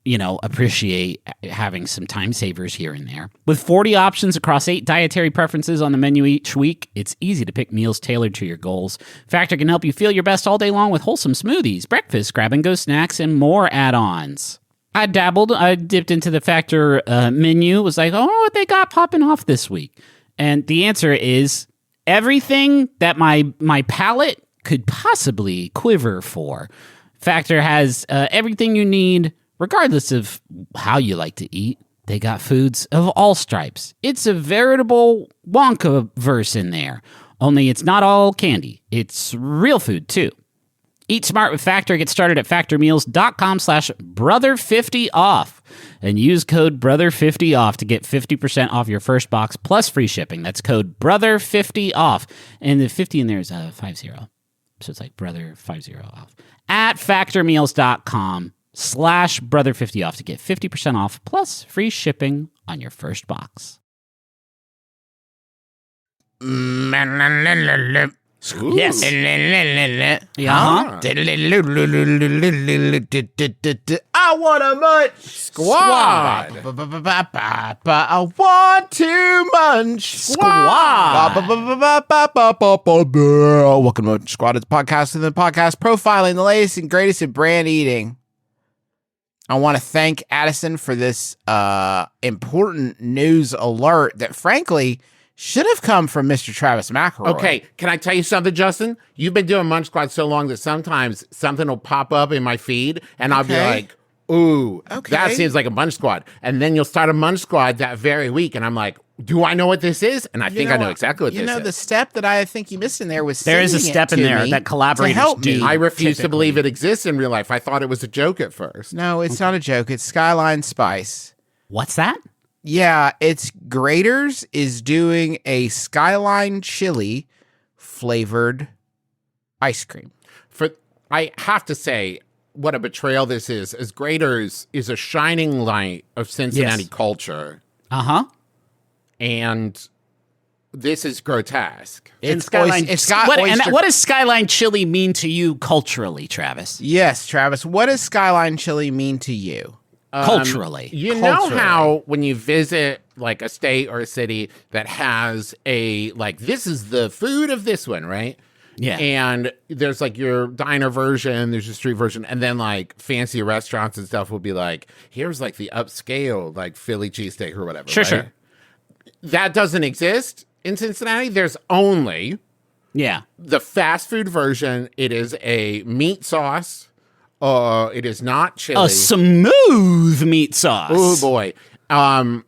appreciate having some time savers here and there. With 40 options across 8 dietary preferences on the menu each week, it's easy to pick meals tailored to your goals. Factor can help you feel your best all day long with wholesome smoothies, breakfast, grab-and-go snacks, and more add-ons. I dipped into the Factor menu, was like, what they got popping off this week? And the answer is everything that my palate could possibly quiver for. Factor has everything you need, regardless of how you like to eat. They got foods of all stripes. It's a veritable Wonka-verse in there. Only it's not all candy. It's real food, too. Eat smart with Factor. Get started at factormeals.com/brother50off and use code brother50off to get 50% off your first box plus free shipping. That's code brother50off. And the 50 in there is 50. So it's like brother50 off. At factormeals.com/brother50off to get 50% off plus free shipping on your first box. Yes. I want a Munch Squad. I want to Munch Squad. Welcome to Munch Squad. It's a podcast and the podcast profiling the latest and greatest in brand eating. I want to thank Addison for this important news alert that, frankly, should have come from Mr. Travis McElroy. Okay, can I tell you something, Justin? You've been doing Munch Squad so long that sometimes something will pop up in my feed, and I'll be like, ooh, that seems like a Munch Squad. And then you'll start a Munch Squad that very week, and I'm like, do I know what this is? And I think I know exactly what this is. The step that I think you missed in there was there is a step in there that collaborators do. I refuse to believe it exists in real life. I thought it was a joke at first. No, it's not a joke. It's Skyline Spice. What's that? Yeah, it's Graters is doing a Skyline chili flavored ice cream. I have to say, what a betrayal this is. As Graters is a shining light of Cincinnati culture. Uh-huh. And this is grotesque. And Skyline, what does Skyline chili mean to you culturally, Travis? Yes, Travis. What does Skyline chili mean to you? Culturally. Know how when you visit like a state or a city that has this is the food of this one, right? Yeah. And there's like your diner version, there's your street version, and then like fancy restaurants and stuff will be like, here's like the upscale, like Philly cheesesteak or whatever. Sure, right? sure. That doesn't exist in Cincinnati. There's only the fast food version. It is a meat sauce. It is not chili. A smooth meat sauce. Oh boy.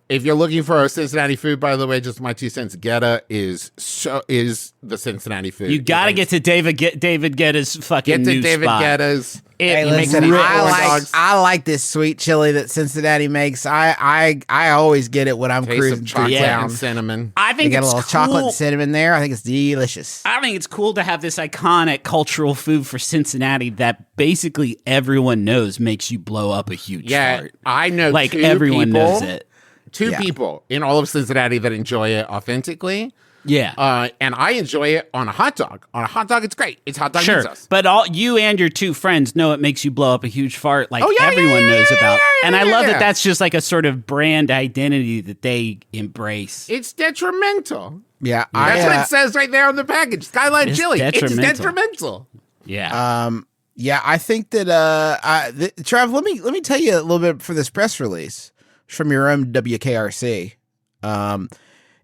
If you're looking for a Cincinnati food, by the way, just my 2 cents, Getta is the Cincinnati food. You got to get to David Guetta's fucking new spot. David Guetta's. I like this sweet chili that Cincinnati makes. I always get it when I'm cruising chocolate down. and cinnamon. I think they got it's a little chocolate and cinnamon there. I think it's delicious. I think it's cool to have this iconic cultural food for Cincinnati that basically everyone knows makes you blow up a huge fart. I know like everyone knows it. Two people in all of Cincinnati that enjoy it authentically. Yeah. And I enjoy it on a hot dog. On a hot dog, it's great. It's hot dog sure. sauce. But you and your 2 friends know it makes you blow up a huge fart like everyone knows about. And I love that that's just like a sort of brand identity that they embrace. It's detrimental. Yeah. That's what it says right there on the package. Skyline chili. It's detrimental. Yeah. Yeah, I think that Trav, let me tell you a little bit for this press release from your own WKRC.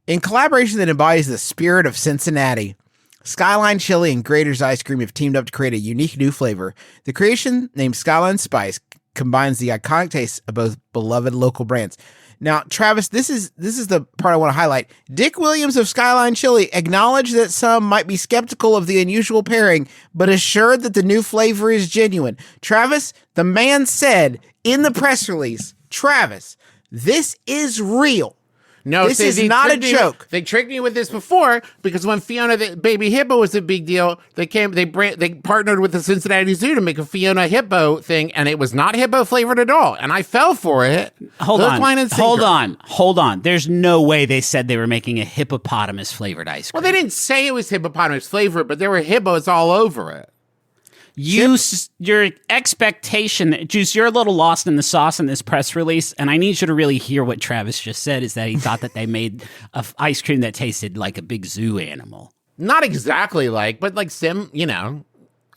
In collaboration that embodies the spirit of Cincinnati, Skyline Chili and Graters Ice Cream have teamed up to create a unique new flavor. The creation, named Skyline Spice, combines the iconic tastes of both beloved local brands. Now, Travis, this is the part I want to highlight. Dick Williams of Skyline Chili acknowledged that some might be skeptical of the unusual pairing, but assured that the new flavor is genuine. Travis, the man said in the press release, Travis, this is real. No, this is not a joke. They tricked me with this before because when Fiona the Baby Hippo was a big deal, they partnered with the Cincinnati Zoo to make a Fiona Hippo thing, and it was not hippo flavored at all. And I fell for it. Hold on. There's no way they said they were making a hippopotamus flavored ice cream. Well, they didn't say it was hippopotamus flavored, but there were hippos all over it. Your expectation, Juice, you're a little lost in the sauce in this press release, and I need you to really hear what Travis just said, is that he thought that they made ice cream that tasted like a big zoo animal. Not exactly but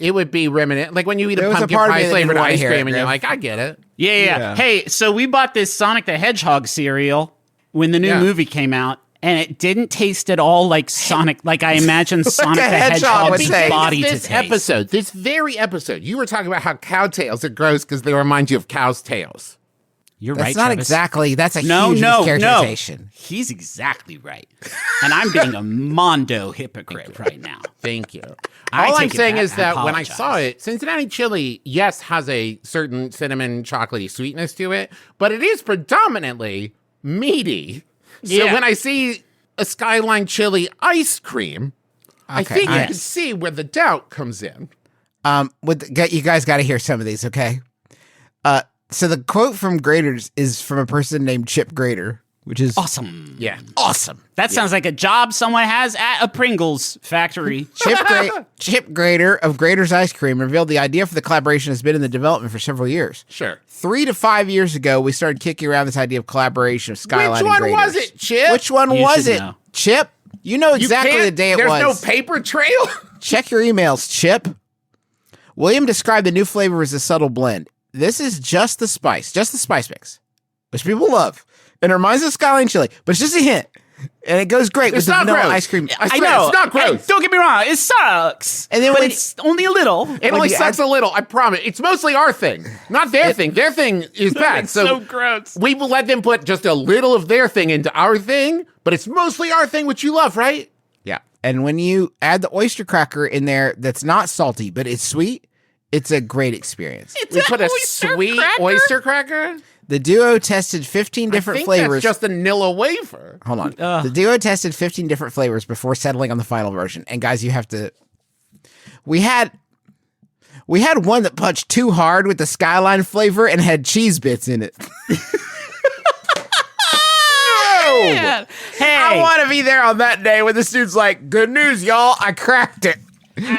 it would be reminiscent. Like when you eat a pumpkin pie flavored ice cream and you're like, I get it. Yeah. Hey, so we bought this Sonic the Hedgehog cereal when the new movie came out. And it didn't taste at all like Sonic, like I imagine Sonic the Hedgehog's body to taste. This very episode, you were talking about how cow tails are gross because they remind you of cow's tails. You're right, right, not Travis. exactly. That's a huge mischaracterization. No. He's exactly right. And I'm being a mondo hypocrite right now. Thank you. All I'm saying is that when I saw it, Cincinnati chili, yes, has a certain cinnamon chocolatey sweetness to it, but it is predominantly meaty. So when I see a Skyline chili ice cream, I think you can see where the doubt comes in. You guys got to hear some of these, okay? So the quote from Graders is from a person named Chip Grater, which is awesome. Yeah, awesome. That sounds like a job someone has at a Pringles factory. Chip Grater of Grater's Ice Cream revealed the idea for the collaboration has been in the development for several years. Sure. 3 to 5 years ago, we started kicking around this idea of collaboration of Skyline and Graders. Which one was it, Chip? Which one was it, Chip? You know exactly the day it was. There's no paper trail? Check your emails, Chip. William described the new flavor as a subtle blend. This is just the spice mix, which people love. And it reminds us of Skyline chili, but it's just a hint. And it goes great with the vanilla ice cream. I know. It's not gross. Hey, don't get me wrong. It sucks. And then but it's only a little. It only sucks a little. I promise. It's mostly our thing, not their thing. Their thing is bad. So gross. We will let them put just a little of their thing into our thing, but it's mostly our thing, which you love, right? Yeah. And when you add the oyster cracker in there that's not salty, but it's sweet, it's a great experience. We put a sweet oyster cracker? The duo tested 15 different flavors. That's just a Nilla wafer. Hold on. The duo tested 15 different flavors before settling on the final version. And guys, you have to... We had one that punched too hard with the Skyline flavor and had cheese bits in it. Man. Hey. I want to be there on that day when the dude's like, good news, y'all, I cracked it.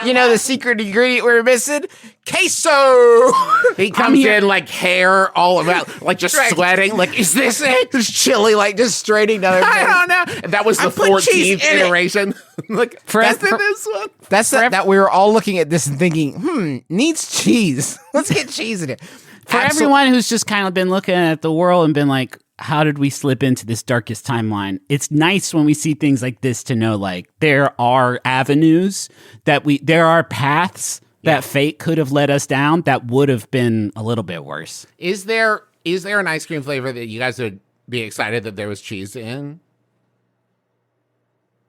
You know the secret ingredient we're missing? Queso! He comes in like hair all about, like just sweating. Like, is this it? There's chili, like just straining down everything. I don't know. And that was the 14th iteration. Like, that's in this one. That's that we were all looking at this and thinking, needs cheese. Let's get cheese in it. For everyone who's just kind of been looking at the world and been like, how did we slip into this darkest timeline? It's nice when we see things like this to know, like, there are avenues there are paths that fate could have led us down that would have been a little bit worse. Is there an ice cream flavor that you guys would be excited that there was cheese in?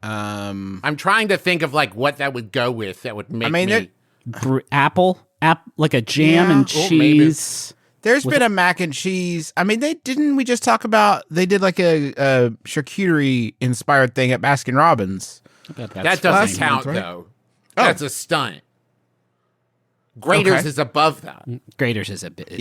I'm trying to think of like what that would go with that would make me... Apple, like a jam and cheese. There's been a mac and cheese. I mean, they just talk about, they did like a charcuterie inspired thing at Baskin Robbins. That doesn't count, though. That's a stunt. Graders is above that. Graders is a bit.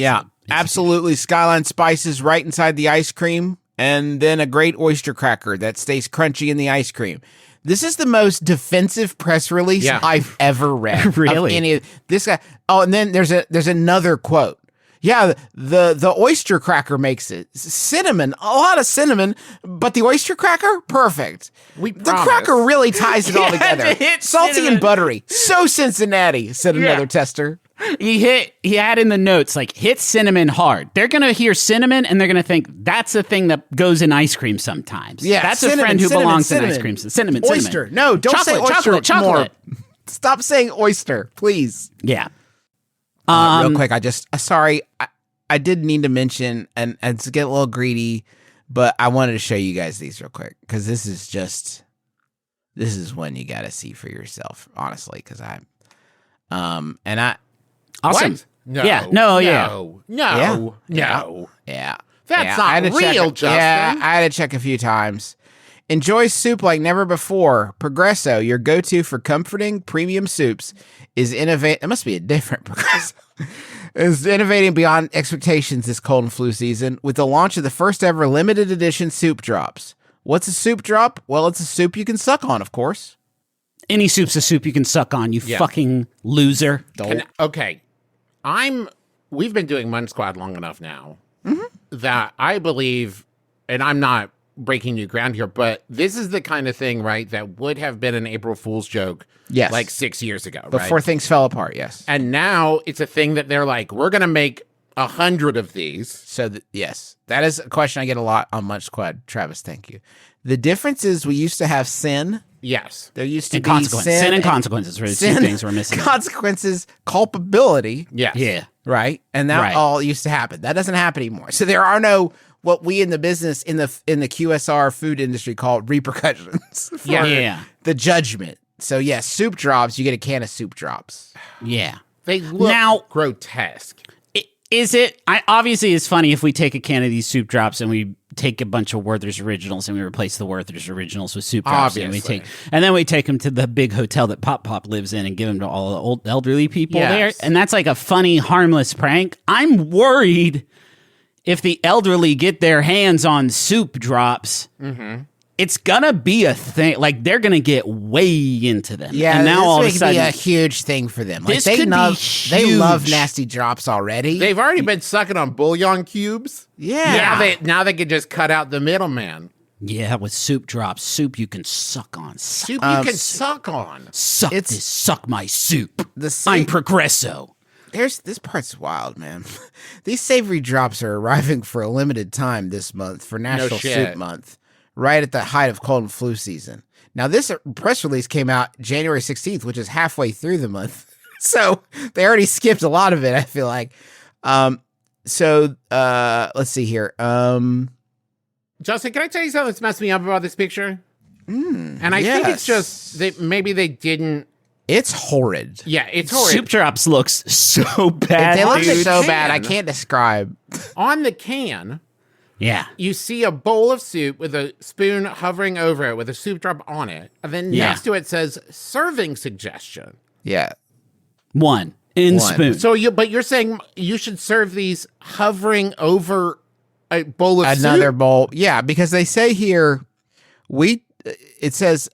Absolutely. Skyline spices right inside the ice cream, and then a great oyster cracker that stays crunchy in the ice cream. This is the most defensive press release I've ever read. Really? This guy. Oh, and then there's another quote. Yeah, the oyster cracker makes it. Cinnamon, a lot of cinnamon, but the oyster cracker, perfect. The cracker really ties it all together. Salty cinnamon. And buttery. So Cincinnati, said another tester. He had in the notes, like, hit cinnamon hard. They're going to hear cinnamon, and they're going to think that's a thing that goes in ice cream sometimes. Yeah, that's a friend who belongs in ice cream. Cinnamon. Oyster. No, don't say oyster. Chocolate. Stop saying oyster, please. Yeah. Real quick, I did need to mention, and to get a little greedy, but I wanted to show you guys these real quick, because this is one you got to see for yourself, honestly, because awesome. What? No. Yeah. No. Yeah. That's I had not to check real, it. Justin. Yeah, I had to check a few times. Enjoy soup like never before. Progresso, your go-to for comforting premium soups, is innovate. It must be a different Progresso. Is innovating beyond expectations this cold and flu season with the launch of the first ever limited edition soup drops. What's a soup drop? Well, it's a soup you can suck on, of course. Any soup's a soup you can suck on, you fucking loser. Okay. We've been doing Munch Squad long enough now that I believe, and I'm not breaking new ground here, but this is the kind of thing, right, that would have been an April Fool's joke like 6 years ago, Before right? things fell apart, yes. And now it's a thing that they're like, we're going to make 100 of these. So, yes, that is a question I get a lot on Munch Squad. Travis, thank you. The difference is we used to have sin. Yes. There used to And be consequence. Sin and consequences were the two things we're missing. Consequences, culpability. Yes. Yeah. Right? And that all used to happen. That doesn't happen anymore. So there are no what we in the business in the QSR food industry call repercussions for the judgment. So yes, soup drops, you get a can of soup drops. Yeah. They look Now- grotesque. Is it? Obviously, it's funny if we take a can of these soup drops and we take a bunch of Werther's Originals and we replace the Werther's Originals with soup drops. Obviously. And then we take them to the big hotel that Pop Pop lives in and give them to all the old elderly people there. And that's like a funny, harmless prank. I'm worried if the elderly get their hands on soup drops. It's gonna be a thing. Like they're gonna get way into them. Yeah, and now this all of a could sudden, be a huge thing for them. Like This could be they love huge. nasty drops already. They've already been sucking on bouillon cubes. Yeah. Now they can just cut out the middleman. yeah, with soup drops, soup you can suck on. Soup you can suck on. Suck my soup. The I'm Progresso. This part's wild, man. These savory drops are arriving for a limited time this month for National shit. Soup Month, right at the height of cold and flu season. Now, this press release came out January 16th, which is halfway through the month. So they already skipped a lot of it, I feel like. Let's see here. Justin, can I tell you something that's messed me up about this picture? And I think it's just that maybe they didn't. It's horrid. Yeah, it's horrid. Soup drops looks so bad. They look dude. so bad, I can. can't describe. On the can, Yeah. you see a bowl of soup with a spoon hovering over it with a soup drop on it. And then next to it says serving suggestion. Yeah. One. Spoon. So you're saying you should serve these hovering over a bowl of Another soup? bowl. Yeah, because they say here, it says,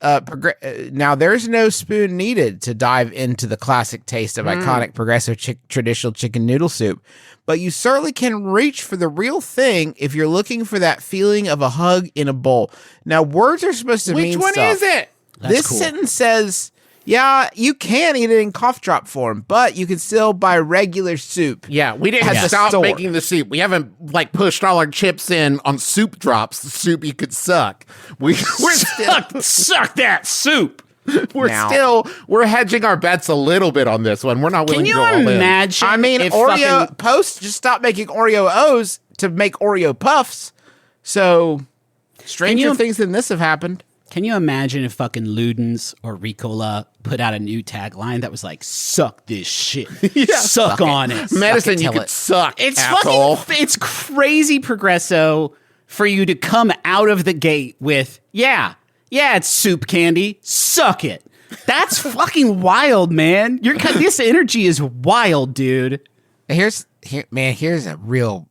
now there's no spoon needed to dive into the classic taste of iconic Progresso traditional chicken noodle soup, but you certainly can reach for the real thing if you're looking for that feeling of a hug in a bowl. Now, words are supposed to mean Which one stuff. is it? This cool. sentence says, yeah, you can eat it in cough drop form, but you can still buy regular soup. Yeah, we didn't At the stop store. making the soup. We haven't pushed all our chips in on soup drops, the soup you could suck. We're still Suck that soup. we're hedging our bets a little bit on this one. We're not willing Can to you go all in. imagine? I mean, if Oreo fucking- Post just stopped making Oreo O's to make Oreo Puffs. So, stranger you- things than this have happened. Can you imagine if fucking Ludens or Ricola put out a new tagline that was like, suck this shit. Suck on it. Medicine Suck it you till could it- suck, It's asshole. it's crazy Progresso for you to come out of the gate with, yeah, it's soup candy. Suck it. That's fucking wild, man. This energy is wild, dude. Here's a real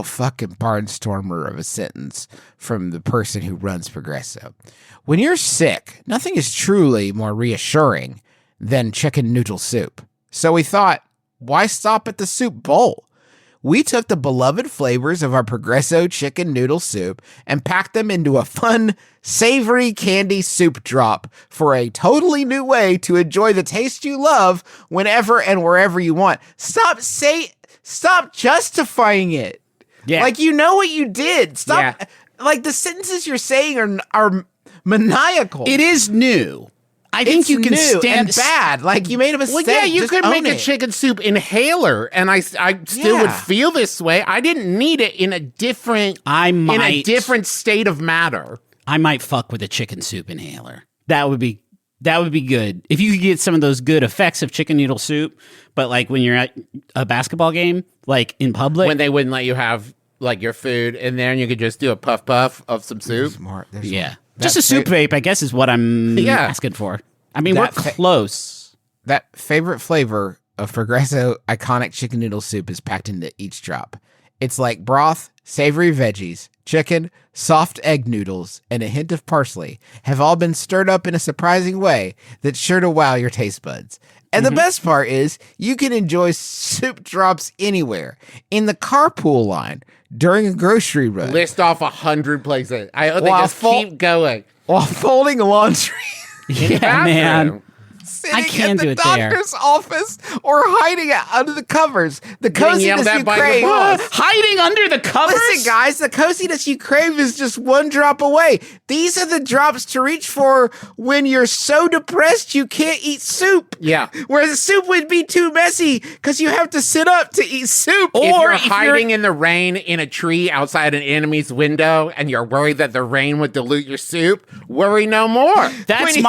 fucking barnstormer of a sentence from the person who runs Progresso. When you're sick, nothing is truly more reassuring than chicken noodle soup. So we thought, why stop at the soup bowl? We took the beloved flavors of our Progresso chicken noodle soup and packed them into a fun, savory candy soup drop for a totally new way to enjoy the taste you love whenever and wherever you want. Stop justifying it. Yeah. Like, you know what you did. Stop. Yeah. Like, the sentences you're saying are maniacal. It is new. I think It's you can new stand and bad. Like, you made a mistake. Well, yeah, you Just could own make a it. chicken soup inhaler, and I still would Yeah. feel this way. I didn't need it in a different state of matter. I might fuck with a chicken soup inhaler. That would be good. If you could get some of those good effects of chicken noodle soup, but like when you're at a basketball game, like in public. When they wouldn't let you have like your food in there, and you could just do a puff of some soup. Yeah. Just a soup vape, I guess, is what I'm asking for. I mean, we're close. That favorite flavor of Progresso iconic chicken noodle soup is packed into each drop. It's like broth, savory veggies, chicken, soft egg noodles, and a hint of parsley have all been stirred up in a surprising way that's sure to wow your taste buds. And the best part is you can enjoy soup drops anywhere. In the carpool line, during a grocery run. List off 100 places. I hope they just keep going. While folding laundry. Yeah, man. Sitting I can't in do the it there. doctor's office or hiding under the covers. The coziness you crave. Hiding under the covers? Listen, guys, the coziness you crave is just one drop away. These are the drops to reach for when you're so depressed you can't eat soup. Yeah. Where the soup would be too messy because you have to sit up to eat soup. Or if you're hiding in the rain in a tree outside an enemy's window and you're worried that the rain would dilute your soup, worry no more. That's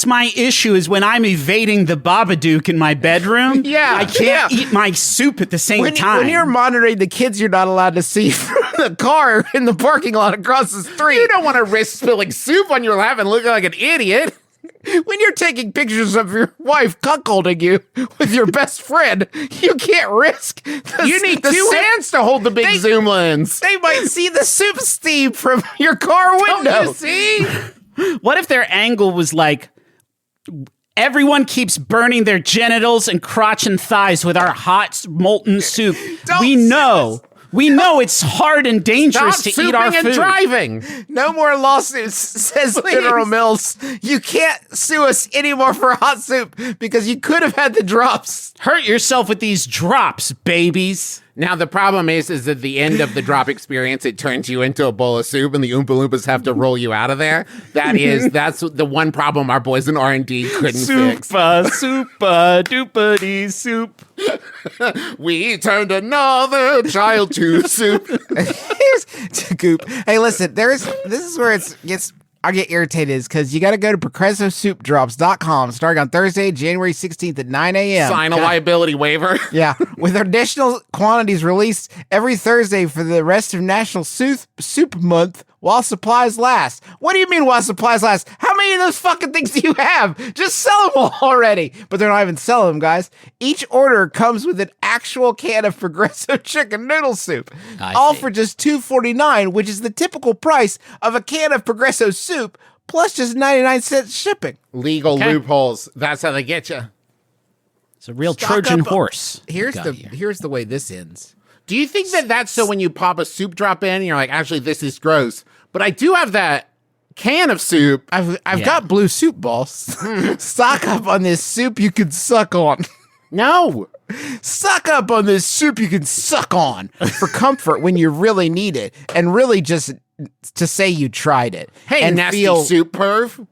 my issue is when I'm evading the Babadook in my bedroom. Yeah. I can't eat my soup at the same time. When you're monitoring the kids you're not allowed to see from the car in the parking lot across the street. You don't want to risk spilling soup on your lap and looking like an idiot. When you're taking pictures of your wife cuckolding you with your best friend, you can't risk. You need two hands to hold the big zoom lens. They might see the soup steam from your car window. Don't you see? What if their angle was like, everyone keeps burning their genitals and crotch and thighs with our hot molten soup. We know it's hard and dangerous to eat our food. And driving. No more lawsuits, says General Mills. You can't sue us anymore for hot soup because you could have had the drops. Hurt yourself with these drops, babies. Now, the problem is at the end of the drop experience, it turns you into a bowl of soup and the Oompa Loompas have to roll you out of there. That's the one problem our boys in R&D couldn't fix. Super-duper-dee soup. We turned another child to soup. Here's to Goop. Hey, listen, this is where I get irritated is because you got to go to ProgressoSoupDrops.com starting on Thursday, January 16th at 9 a.m. Sign a liability waiver. Yeah, with additional quantities released every Thursday for the rest of National Soup Month while supplies last. What do you mean while supplies last? How many of those fucking things do you have? Just sell them all already. But they're not even selling them, guys. Each order comes with an actual can of Progresso chicken noodle soup. All for just $2.49, which is the typical price of a can of Progresso soup, plus just 99-cent shipping. Legal loopholes. That's how they get you. It's a real Trojan horse. Here's the way this ends. Do you think that's so when you pop a soup drop in and you're like, actually, this is gross, but I do have that can of soup. I've got blue soup balls. Stock up on this soup you can suck on. No. Suck up on this soup you can suck on for comfort when you really need it and really just to say you tried it. Hey, and nasty soup perv.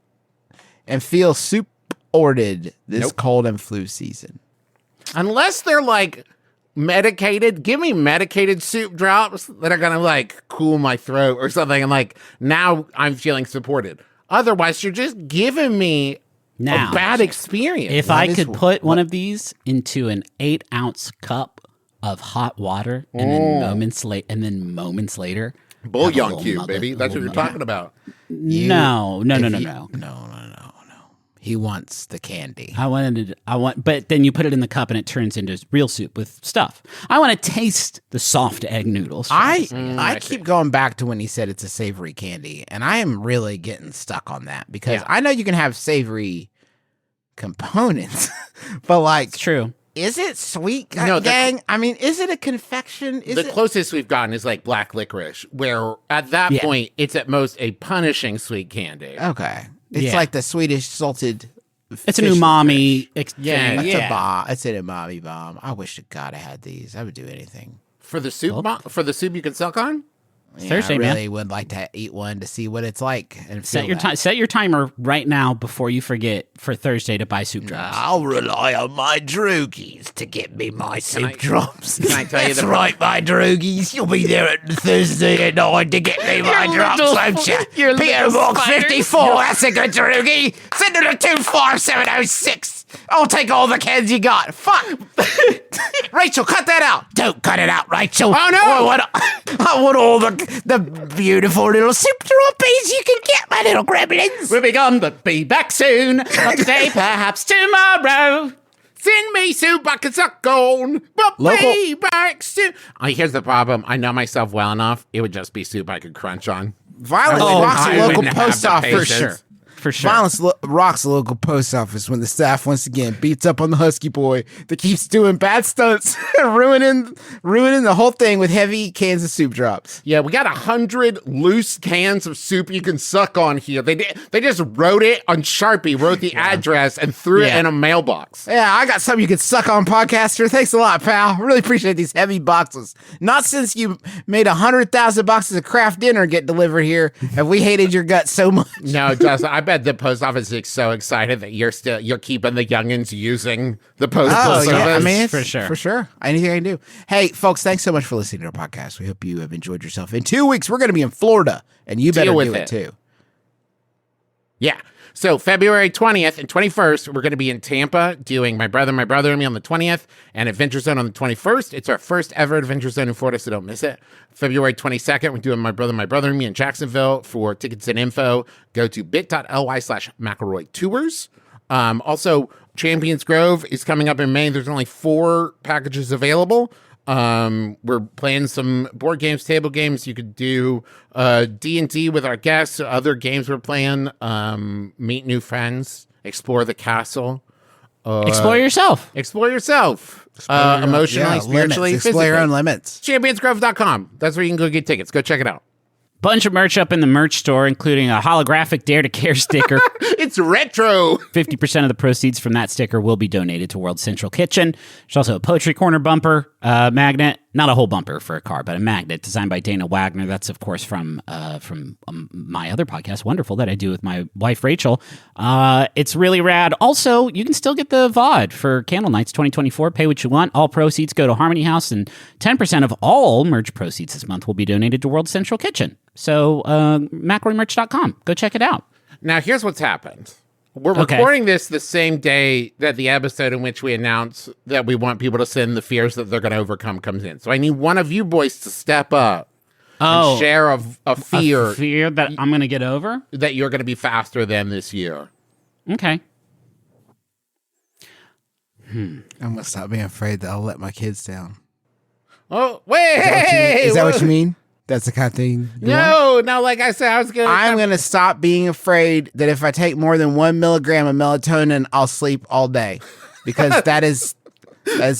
And feel soup-orted this cold and flu season. Unless they're like medicated, give me medicated soup drops that are gonna like cool my throat or something, and like now I'm feeling supported. Otherwise, you're just giving me a bad experience. If I could put one of these into an 8-ounce cup of hot water, and then moments later, bouillon cube, baby. That's what you're talking about. No. He wants the candy. But then you put it in the cup and it turns into real soup with stuff. I want to taste the soft egg noodles. I keep going back to when he said it's a savory candy, and I am really getting stuck on that because I know you can have savory components, but like, it's true. Is it sweet, gang? I mean, is it a confection? The closest we've gotten is like black licorice, where at that point it's at most a punishing sweet candy. Okay. It's like the Swedish salted. It's an umami. It's an umami bomb. I wish to God I had these. I would do anything for the soup. For the soup you can suck on. Thursday, I really would like to eat one to see what it's like. And set your timer right now before you forget for Thursday to buy soup drops. I'll rely on my droogies to get me my soup drops. Can I tell you That's right, my droogies. You'll be there at Thursday at 9 to get me my drops, won't you? Peter Box 54, that's a good droogie. Send it to 25706. I'll take all the cans you got. Fuck. Rachel, cut that out. Don't cut it out, Rachel. Oh, no. I want all the beautiful little soup droppies you can get, my little gremlins. We'll be gone, but be back soon. Not today, perhaps tomorrow. Send me soup I can suck on, but be back soon. Here's the problem. I know myself well enough. It would just be soup I could crunch on. Violence rocks a local post office. For sure. For sure. Violence rocks a local post office when the staff once again beats up on the husky boy that keeps doing bad stunts and ruining the whole thing with heavy cans of soup drops. Yeah, we got 100 loose cans of soup you can suck on here. They just wrote it on Sharpie, wrote the address, and threw it in a mailbox. Yeah, I got something you can suck on, podcaster. Thanks a lot, pal. Really appreciate these heavy boxes. Not since you made 100,000 boxes of Kraft dinner get delivered here have we hated your guts so much. No, Justin, I bet the post office is so excited that you're keeping the youngins using the postal service. Yeah, I mean, for sure. Anything I can do. Hey, folks, thanks so much for listening to our podcast. We hope you have enjoyed yourself. In 2 weeks, we're going to be in Florida, and you better do it too. Yeah. So February 20th and 21st, we're going to be in Tampa doing My Brother and Me on the 20th and Adventure Zone on the 21st. It's our first ever Adventure Zone in Florida, so don't miss it. February 22nd, we're doing My Brother and Me in Jacksonville. For tickets and info, go to bit.ly/McElroy Tours. Also, Champions Grove is coming up in May. There's only 4 packages available. We're playing some board games, table games. You could do D&D with our guests, other games we're playing, meet new friends, explore the castle. Explore yourself. Emotionally, spiritually, limits. Explore your own limits. Championsgrove.com. That's where you can go get tickets. Go check it out. Bunch of merch up in the merch store, including a holographic Dare to Care sticker. It's retro. 50% of the proceeds from that sticker will be donated to World Central Kitchen. There's also a Poetry Corner bumper, magnet. Not a whole bumper for a car, but a magnet designed by Dana Wagner. That's, of course, from my other podcast, Wonderful, that I do with my wife, Rachel. It's really rad. Also, you can still get the VOD for Candle Nights 2024. Pay what you want. All proceeds go to Harmony House, and 10% of all merch proceeds this month will be donated to World Central Kitchen. So, McElroymerch.com. Go check it out. Now, here's what's happened. We're recording this the same day that the episode in which we announce that we want people to send the fears that they're going to overcome comes in. So I need one of you boys to step up and share a fear. A fear that I'm going to get over? That you're going to be faster than this year. Okay. I'm going to stop being afraid that I'll let my kids down. Oh, wait. Is that what you mean? That's the kind of thing No, like I said, I'm going to stop being afraid that if I take more than 1 milligram of melatonin, I'll sleep all day. Because that is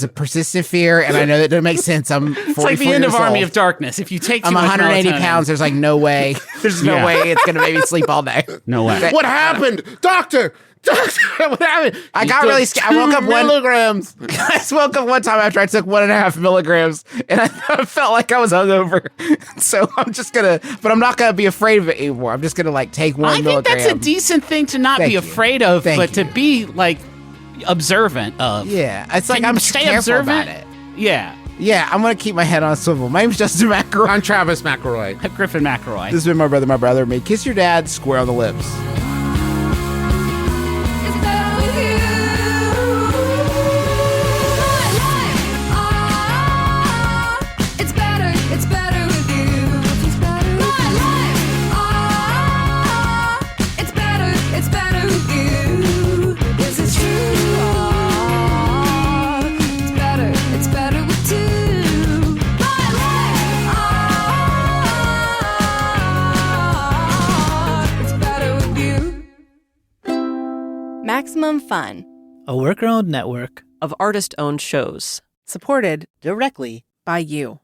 a persistent fear, and I know that doesn't make sense. I'm 44 It's like the end of old. Army of Darkness. If you take too I'm much 180 melatonin. pounds. There's like no way. There's no way it's going to make me sleep all day. No way. What happened? Doctor, what happened? I got really scared. I woke up milligrams. I just woke up one time after I took 1.5 milligrams, and I felt like I was hungover. So I'm just gonna, but I'm not gonna be afraid of it anymore. I'm just gonna like take 1 milligram. I think that's a decent thing to not be afraid of, but to be like observant of. Yeah, it's like I'm stay careful observant about it. Yeah. Yeah, I'm gonna keep my head on a swivel. My name's Justin McElroy. I'm Travis McElroy. I'm Griffin McElroy. This has been my brother, and me. Kiss your dad square on the lips. It's better with you. My life, it's better with you. My life, it's better with you. This is true. It's better with two. My life, it's better with you. Maximum Fun, a worker-owned network of artist-owned shows. supported directly By you.